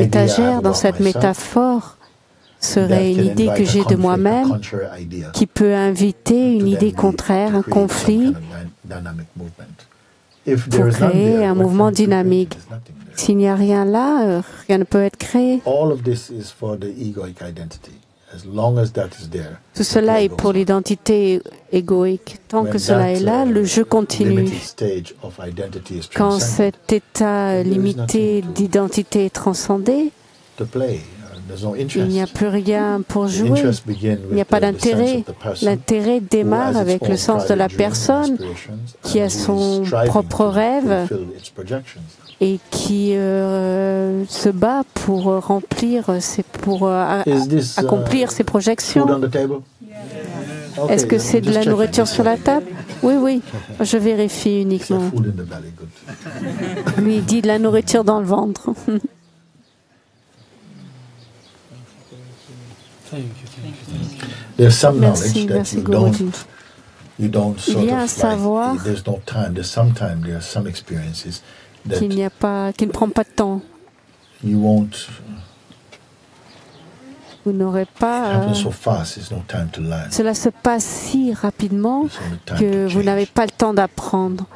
L'étagère, dans cette métaphore, serait une idée que j'ai de moi-même qui peut inviter une idée contraire, un conflit, pour créer un mouvement dynamique. S'il n'y a rien là, rien ne peut être créé. Tout cela est pour l'identité égoïque. Tant que cela est là, le jeu continue. Quand cet état limité d'identité est transcendé, il n'y a plus rien pour jouer. Il n'y a pas d'intérêt. L'intérêt démarre avec le sens de la personne qui a son propre rêve et qui se bat pour remplir, accomplir ses projections. Est-ce que c'est de la nourriture sur la table? Oui, oui. Je vérifie uniquement. Lui, il dit de la nourriture dans le ventre. Merci, merci Guruji. Il y a un savoir qui ne prend pas de temps. Vous n'aurez pas... Cela se passe si rapidement que vous n'avez pas le temps d'apprendre.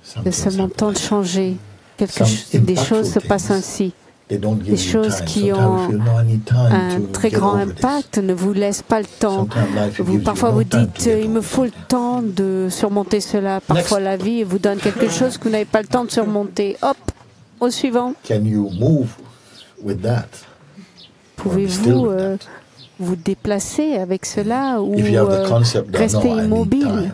C'est seulement le temps de changer. Des choses se passent ainsi. Des choses qui ont un très grand impact ne vous laissent pas le temps. Parfois vous dites, il me faut le temps de surmonter cela. Parfois la vie vous donne quelque chose que vous n'avez pas le temps de surmonter. Hop, au suivant. Pouvez-vous vous déplacer avec cela ou rester immobile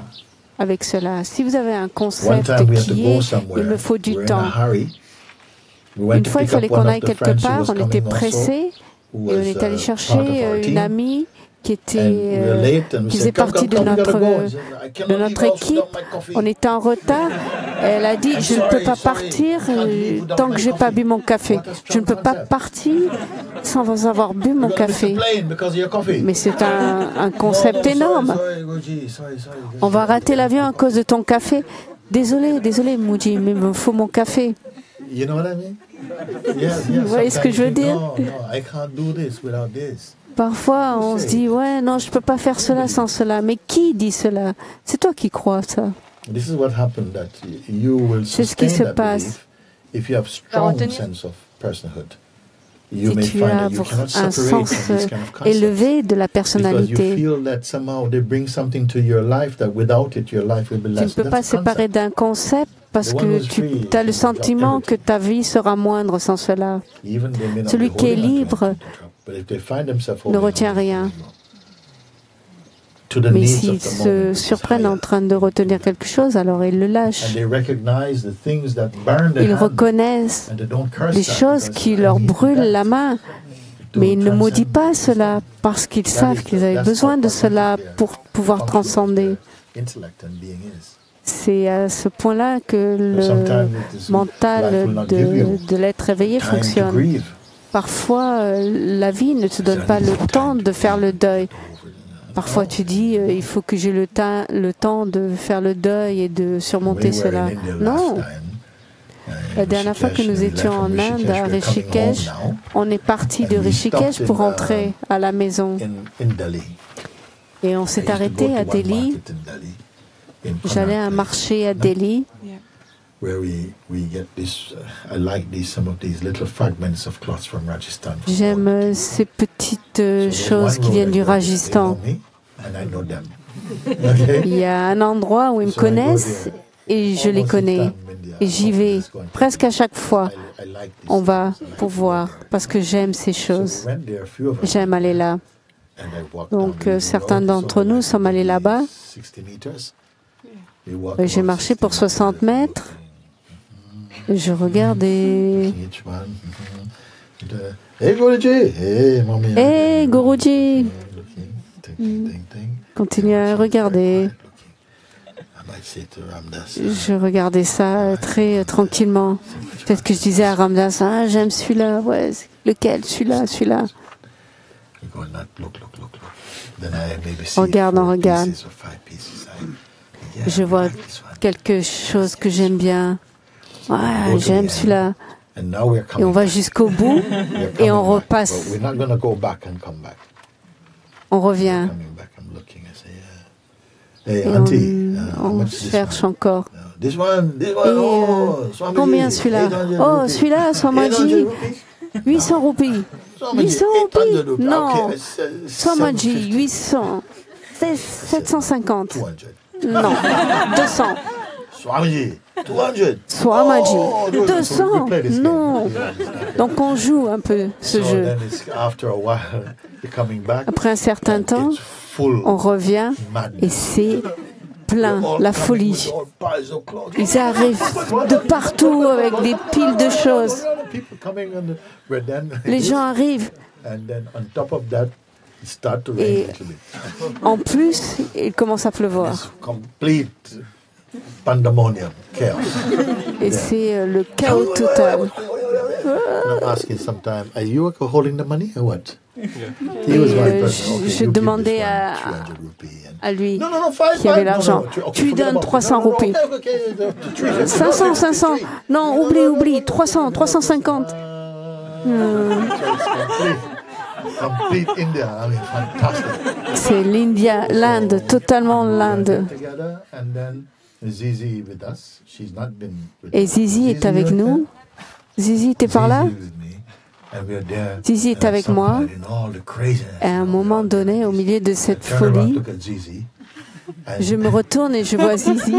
avec cela? Si vous avez un concept qui est, il me faut du temps. Une fois, il fallait qu'on aille quelque part, on était pressés et on est allé chercher une amie qui faisait partie de notre équipe. On était en retard. Elle a dit, je ne peux pas partir tant que je n'ai pas bu mon café. Je ne peux pas partir sans avoir bu mon café. Mais c'est un concept énorme. On va rater l'avion à cause de ton café. Désolé, Muji, mais il me faut mon café. Vous voyez ce que je veux dire? Parfois, on se dit, ouais, non, je ne peux pas faire cela sans cela. Mais qui dit cela? C'est toi qui crois ça. C'est ce qui se passe. Si tu as un sens élevé de la personnalité, tu ne peux pas séparer d'un concept parce que tu as le sentiment que ta vie sera moindre sans cela. Celui qui est libre ne retient rien. Mais s'ils se surprennent en train de retenir quelque chose, alors ils le lâchent. Ils reconnaissent les choses qui leur brûlent la main, mais ils ne maudissent pas cela parce qu'ils savent qu'ils avaient besoin de cela pour pouvoir transcender. C'est à ce point-là que le mental de l'être éveillé fonctionne. Parfois, la vie ne te donne pas le temps de faire le deuil. Parfois, tu dis, il faut que j'ai le temps de faire le deuil et de surmonter cela. Non. La dernière fois que nous étions en Inde, à Rishikesh, on est parti de Rishikesh pour rentrer à la maison. Et on s'est arrêté à Delhi. J'allais à un marché à Delhi. J'aime ces petites choses qui viennent du Rajasthan. Il y a un endroit où ils me connaissent et je les connais. Et j'y vais presque à chaque fois. On va pour voir parce que j'aime ces choses. J'aime aller là. Donc certains d'entre nous sommes allés là-bas. J'ai marché pour 60 mètres. Je regarde et... Hey Guruji! Continue à regarder. Je regardais ça très tranquillement. Peut-être que je disais à Ramdas, ah j'aime celui-là, ouais, lequel? Celui-là. On regarde. Je vois quelque chose que j'aime bien. Ouais, j'aime celui-là. Et on va jusqu'au bout et on repasse. On revient. Et on cherche encore. Et combien celui-là? Oh, celui-là, Swamaji, 800 roupies. 800 roupies? Non. Swamaji, 800. 750. Non. 200. Swamaji, 200? Non. Donc on joue un peu ce jeu. Après un certain temps, on revient et c'est plein, la folie. Ils arrivent de partout avec des piles de choses. Les gens arrivent. Et en plus, il commence à pleuvoir. Et c'est le chaos total. Je demandais à lui qui avait l'argent. Tu lui donnes 300 roupies. 500. Non, oublie. 300, 350. Complete India. I mean, fantastic. C'est l'Inde, totalement l'Inde. Et Zizi est avec nous. Zizi était par là. Zizi est avec moi. Et à un moment donné, au milieu de cette folie, je me retourne et je vois Zizi.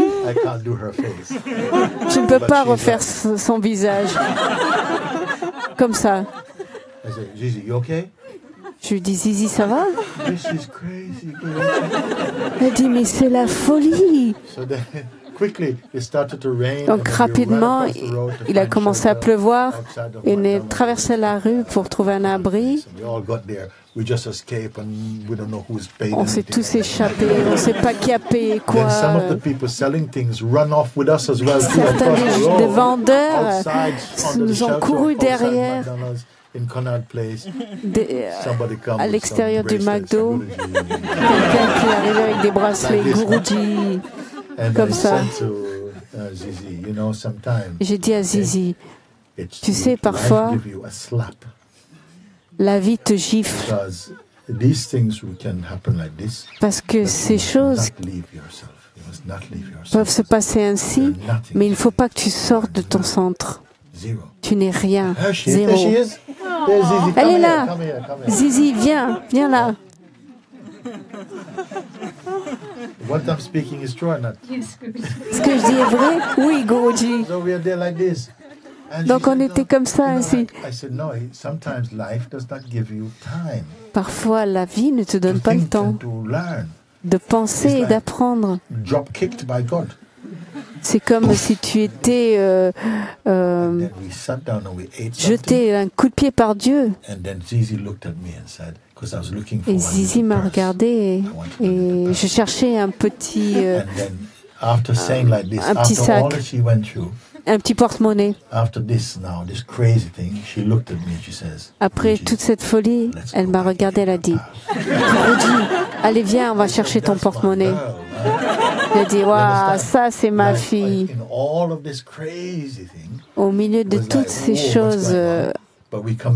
Je ne peux pas refaire son visage. Comme ça. Je lui dis, Zizi, ça va? Elle dit, mais c'est la folie. Donc rapidement, il a commencé à pleuvoir. Il a traversé la rue pour trouver un abri. On s'est tous échappés, on ne sait pas qui a payé quoi. Certains des vendeurs nous ont couru derrière à l'extérieur du McDo. Quelqu'un qui est arrivé avec des bracelets Guruji. Comme ça. J'ai dit à Zizi, tu sais, parfois, la vie te gifle. Parce que ces choses peuvent se passer ainsi, mais il ne faut pas que tu sortes de ton centre. Tu n'es rien. Zéro. Elle est là. Zizi, viens là. What I'm speaking is true or not? Ce que je dis est vrai? Oui, Guruji. So we are there like this. Donc on était comme ça ainsi. I said, no, sometimes life does not give you time. Parfois, la vie ne te donne pas le temps de penser et d'apprendre. Drop-kicked by God. C'est comme si tu étais jeté un coup de pied par Dieu. Et Zizi m'a regardé et je cherchais un petit sac, un petit porte-monnaie. Après toute cette folie, elle m'a regardé, elle a dit, Guruji, allez viens, on va chercher ton porte-monnaie. Elle a dit, waouh, ça c'est ma fille. Au milieu de toutes ces choses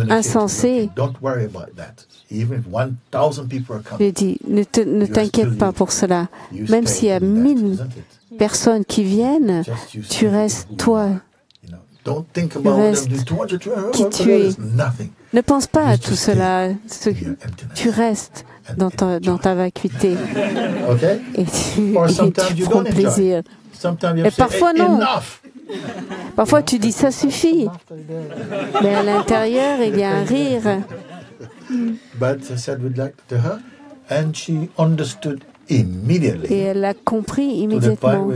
insensées, j'ai dit, ne t'inquiète pas pour cela. Même s'il y a 1000 personnes qui viennent, tu restes toi. Tu restes qui tu es. Ne pense pas à tout cela. Tu restes dans ta vacuité. Et tu prends plaisir. Et parfois non. Parfois tu dis ça suffit. Mais à l'intérieur, il y a un rire. Et elle a compris immédiatement,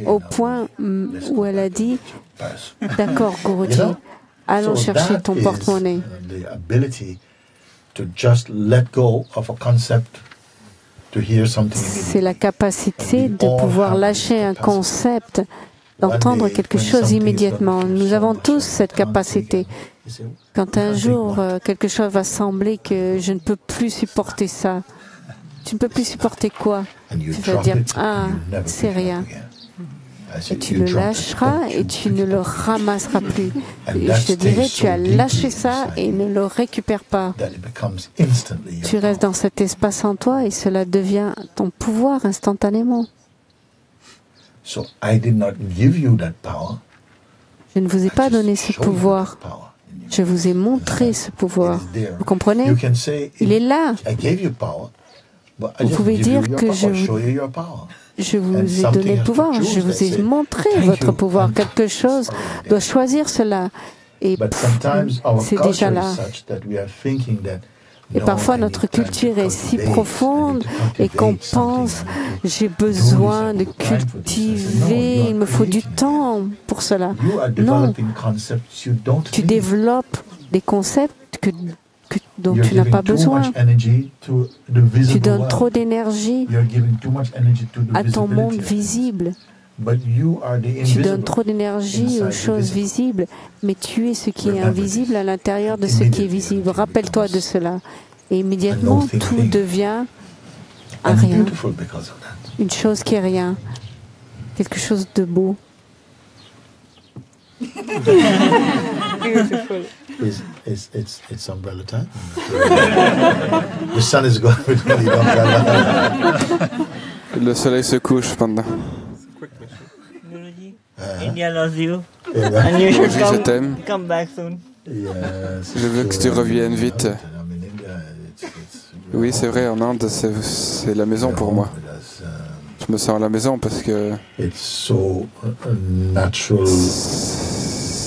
au point où elle a dit, d'accord Guruji, allons chercher ton porte-monnaie. C'est la capacité de pouvoir lâcher un concept, d'entendre quelque chose immédiatement. Nous avons tous cette capacité. Quand un jour, quelque chose va sembler que je ne peux plus supporter ça, tu ne peux plus supporter quoi? Tu vas dire, ah, c'est rien. Et tu le lâcheras et tu ne le ramasseras plus. Et je te dirai, tu as lâché ça et ne le récupères pas. Tu restes dans cet espace en toi et cela devient ton pouvoir instantanément. Je ne vous ai pas donné ce pouvoir. Je vous ai montré ce pouvoir. Vous comprenez? Il est là. Vous pouvez dire que je vous ai donné le pouvoir, je vous ai montré votre pouvoir. Quelque chose doit choisir cela. Et c'est déjà là. Et parfois, notre culture est si profonde et qu'on pense, j'ai besoin de cultiver, il me faut du temps pour cela. Non, tu développes des concepts dont tu n'as pas besoin. Tu donnes trop d'énergie à ton monde visible. Tu donnes trop d'énergie aux choses visibles, mais tu es ce qui est invisible à l'intérieur de ce qui est visible. Rappelle-toi de cela. Et immédiatement, tout devient un rien. Une chose qui est rien. Quelque chose de beau. beautiful. It's umbrella time. The sun is gone. We don't need umbrella. Le soleil se couche maintenant. India loves you. And you should je t'aime. Come back soon. Je veux que tu reviennes vite. Oui, c'est vrai, en Inde, c'est la maison pour moi. Je me sens à la maison parce que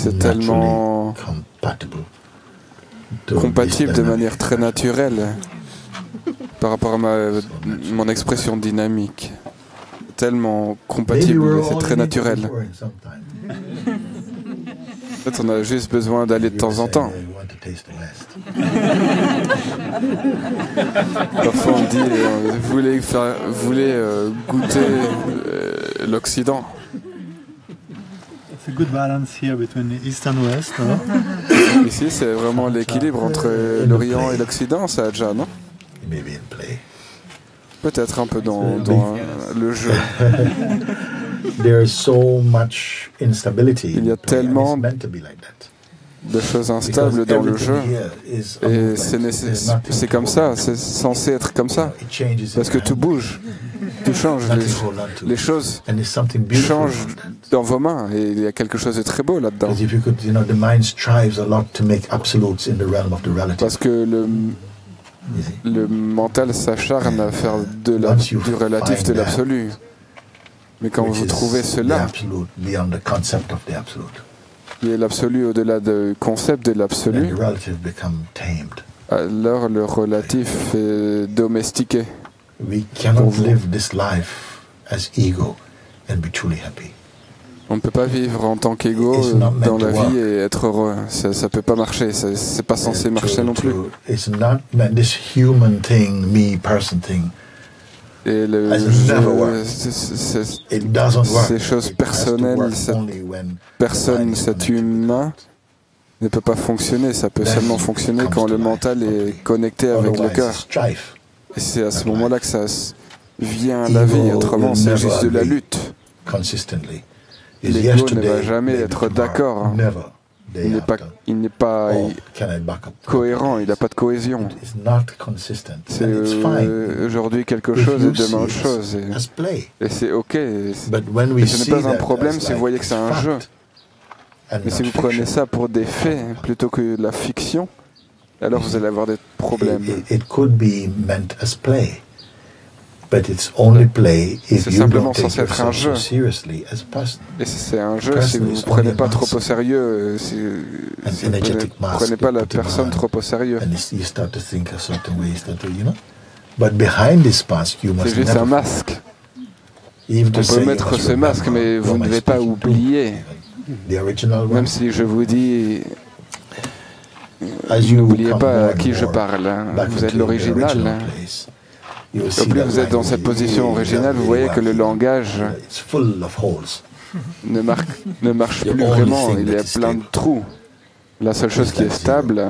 c'est tellement compatible de manière très naturelle par rapport à mon expression dynamique. Tellement compatible, c'est très naturel. En fait, on a juste besoin d'aller de temps en temps. Parfois on dit, vous voulez goûter l'Occident. It's a good balance here between East and West. Ici, c'est vraiment l'équilibre entre l'Orient et l'Occident, ça, déjà, non? Peut-être un peu dans le jeu. Il y a tellement de choses instables dans le jeu et c'est comme ça, c'est censé être comme ça parce que tout bouge, tout change, les choses changent dans vos mains et il y a quelque chose de très beau là-dedans parce que le mental s'acharne à faire du relatif de l'absolu. Mais quand vous trouvez cela, il y a l'absolu au-delà du concept de l'absolu, alors le relatif est domestiqué. On ne peut pas vivre en tant qu'ego dans la vie et être heureux. Ça ne peut pas marcher. C'est pas censé marcher non plus. Et ces choses personnelles, cette personne, cet humain ne peut pas fonctionner. Ça peut seulement fonctionner quand le mental est connecté avec le cœur. Et c'est à ce moment-là que ça vient à la vie. Autrement, c'est juste de la lutte. L'ego ne va jamais être d'accord. Il n'est pas cohérent, il n'a pas de cohésion. C'est aujourd'hui quelque chose et demain autre chose. Et c'est OK. Et ce n'est pas un problème si vous voyez que c'est un jeu. Mais si vous prenez ça pour des faits plutôt que la fiction, alors vous allez avoir des problèmes. C'est simplement censé être un jeu. Et c'est un jeu si vous ne prenez pas trop au sérieux, si vous ne prenez pas la personne trop au sérieux. C'est juste un masque. On peut mettre ce masque, mais vous ne devez pas oublier. Même si je vous dis, n'oubliez pas à qui je parle. Vous êtes l'original. Au plus vous êtes dans cette position originale, vous voyez que le langage ne marche plus vraiment. Il y a plein de trous. La seule chose qui est stable,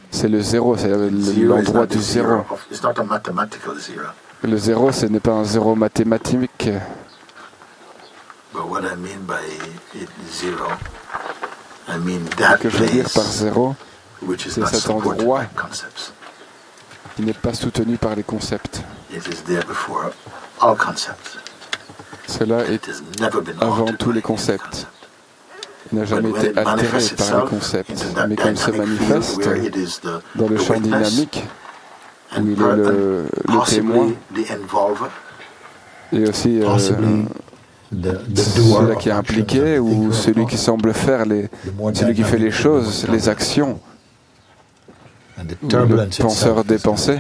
c'est le zéro, c'est l'endroit du zéro. Le zéro, ce n'est pas un zéro mathématique. Ce que je veux dire par zéro, c'est cet endroit qui n'est pas soutenu par les concepts. Cela est avant tous les concepts. Il n'a jamais été altéré par les concepts. Mais quand il se manifeste dans le champ dynamique, où il est le témoin, et aussi celui qui est impliqué, ou celui qui semble faire, celui qui fait les choses, les actions, le penseur des pensées,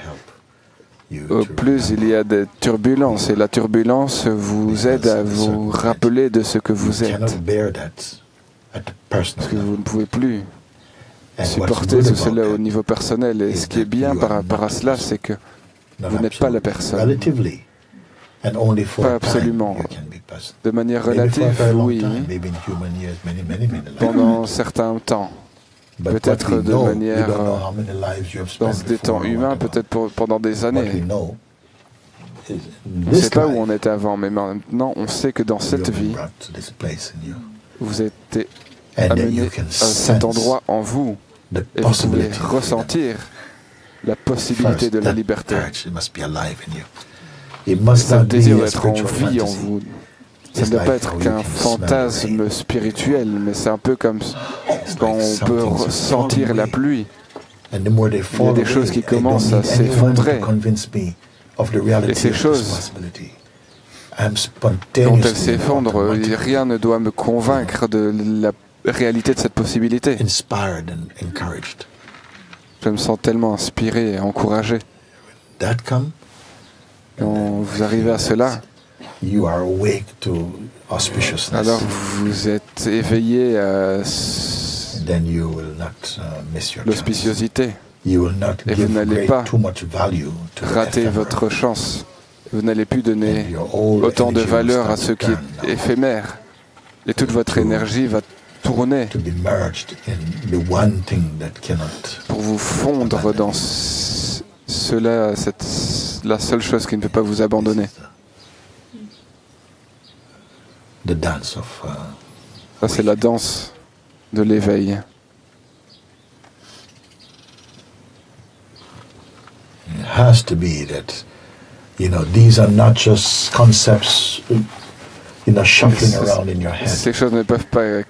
au plus il y a des turbulences, et la turbulence vous aide à vous rappeler de ce que vous êtes. Parce que vous ne pouvez plus supporter tout cela au niveau personnel. Et ce qui est bien par rapport à cela, c'est que vous n'êtes pas la personne. Pas absolument. De manière relative, oui. Pendant certains temps. Peut-être de manière dans des temps humains, peut-être pendant des années. On ne sait pas où on était avant, mais maintenant on sait que dans cette vie, vous êtes amener à cet endroit en vous. Et vous pouvez ressentir la possibilité de la liberté. Ce désir d'être en vie en vous. Ça ne doit pas être qu'un fantasme spirituel, mais c'est un peu comme quand on peut ressentir la pluie. Il y a des choses qui commencent à s'effondrer. Et ces choses, quand elles s'effondrent, rien ne doit me convaincre de la réalité de cette possibilité. Je me sens tellement inspiré et encouragé. Quand vous arrivez à cela, alors vous êtes éveillé à l'auspiciosité et vous n'allez pas rater votre chance. Vous n'allez plus donner autant de valeur à ce qui est éphémère et toute votre énergie va tourner pour vous fondre dans cela, la seule chose qui ne peut pas vous abandonner. Ça, c'est la danse de l'éveil. It has to be that, these are not just concepts, shuffling around in your head. Ces choses ne peuvent pas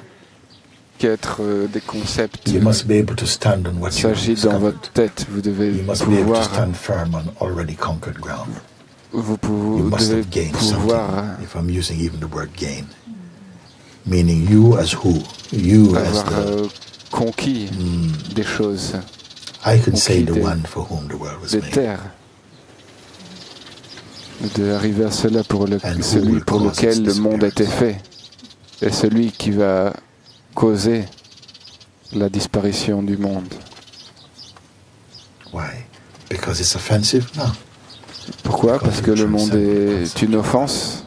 qu'être des concepts. You must be able to stand on what you have s'agit dans votre tête. Vous devez pouvoir. Stand firm on already conquered ground. Vous devez pouvoir. If I'm using even the word gain, meaning you as who, you as the conquis des choses. I could say the one for whom the world was des made. terres. D'arriver à cela pour celui pour lequel le monde a été fait, et celui qui va causer la disparition du monde. Why? Because it's offensive? No. Pourquoi? Parce que le monde est une offense?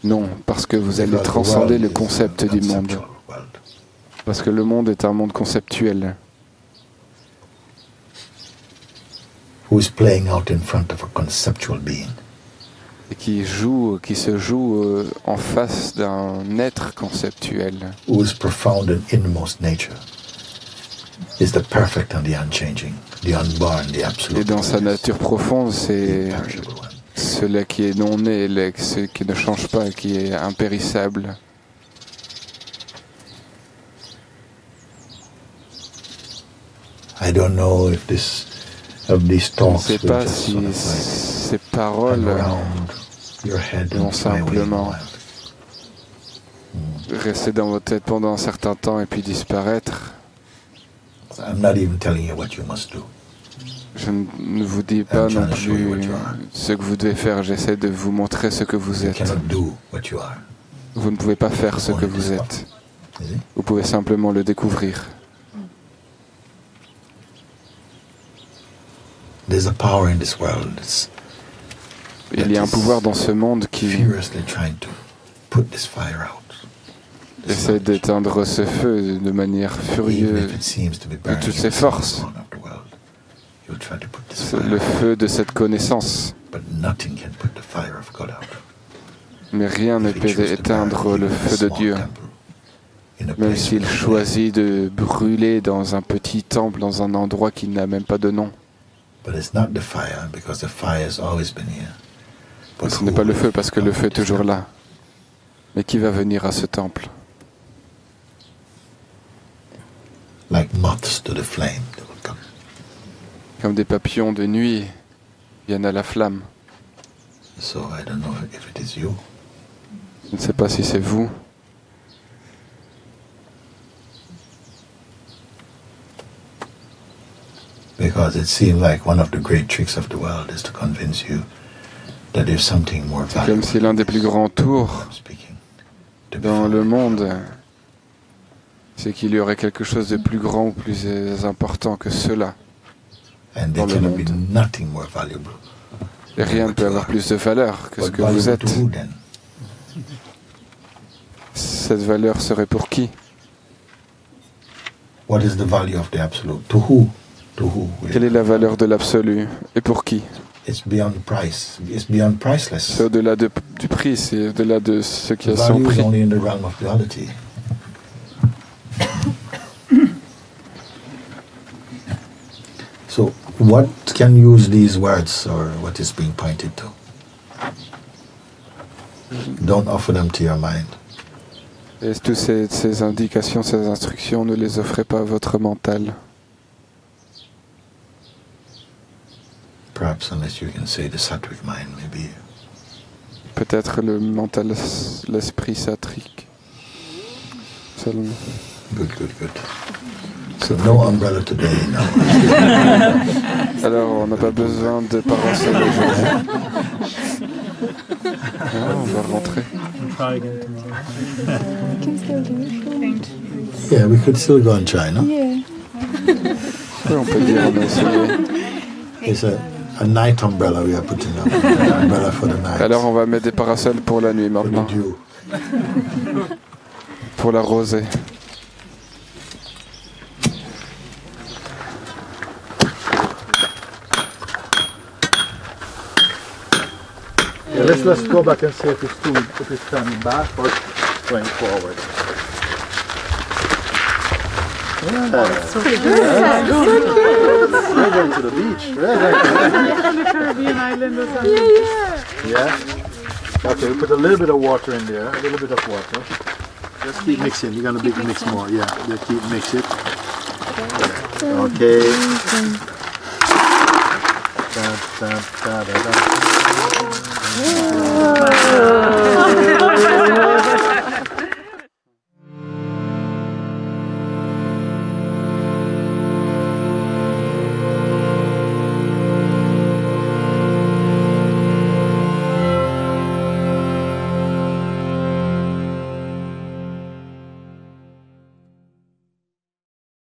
Non, parce que vous allez transcender le concept du monde. Parce que le monde est un monde conceptuel. Who is playing out in front of a conceptual being? Et qui se joue en face d'un être conceptuel. Who is profound and inmost nature is the perfect and the unchanging, the unborn, the absolute. Et dans sa nature profonde, c'est celui qui est non né, ce qui ne change pas, qui est impérissable. I don't know if these talks. Je ne sais pas si ces paroles vont simplement rester dans votre tête pendant un certain temps et puis disparaître. Je ne vous dis pas non plus ce que vous devez faire, j'essaie de vous montrer ce que vous êtes. Vous ne pouvez pas faire ce que vous êtes. Vous pouvez simplement le découvrir. Il y a un pouvoir dans ce monde qui essaie d'éteindre ce feu de manière furieuse de toutes ses forces. C'est le feu de cette connaissance. Mais rien ne peut éteindre le feu de Dieu. Même s'il choisit de brûler dans un petit temple, dans un endroit qui n'a même pas de nom. Ce n'est pas le feu parce que le feu est toujours là. Mais qui va venir à ce temple? Comme des papillons de nuit viennent à la flamme. Je ne sais pas si c'est vous. Because it seems like one of the great tricks of the world is to convince you that there's something more valuable. Comme si l'un des plus grands tours dans le monde, c'est qu'il y aurait quelque chose de plus grand ou plus important que cela dans le monde. Et rien ne peut avoir plus de valeur que ce que vous êtes. Cette valeur serait pour qui? What is the value of the absolute? To who? Quelle est la valeur de l'absolu et pour qui? C'est au-delà du prix, c'est au-delà de ce qui a son prix. So what can use these words or what is being pointed to? Don't offer them to your mind. Et toutes ces indications, ces instructions, ne les offrez pas à votre mental. Perhaps unless you can say the sattvic mind, maybe. Peut-être le mental, l'esprit satrique. Seulement. Good. So no umbrella today. No. Alors on n'a pas besoin de parasol aujourd'hui. On va rentrer. Yeah, we could still go and try, no? Oui, on peut dire on a essayé. It's a night umbrella we are putting up. An umbrella for the night. Alors on va mettre des parasols pour la nuit maintenant. Pour la rosée. Yeah, let's go back and see if it's coming back or going forward. Yeah. We're going to the beach. On the Caribbean island or something. Yeah. Okay, we put a little bit of water in there, a little bit of water. Just keep mixing. You're gonna mix more. Yeah, just keep mixing. Okay.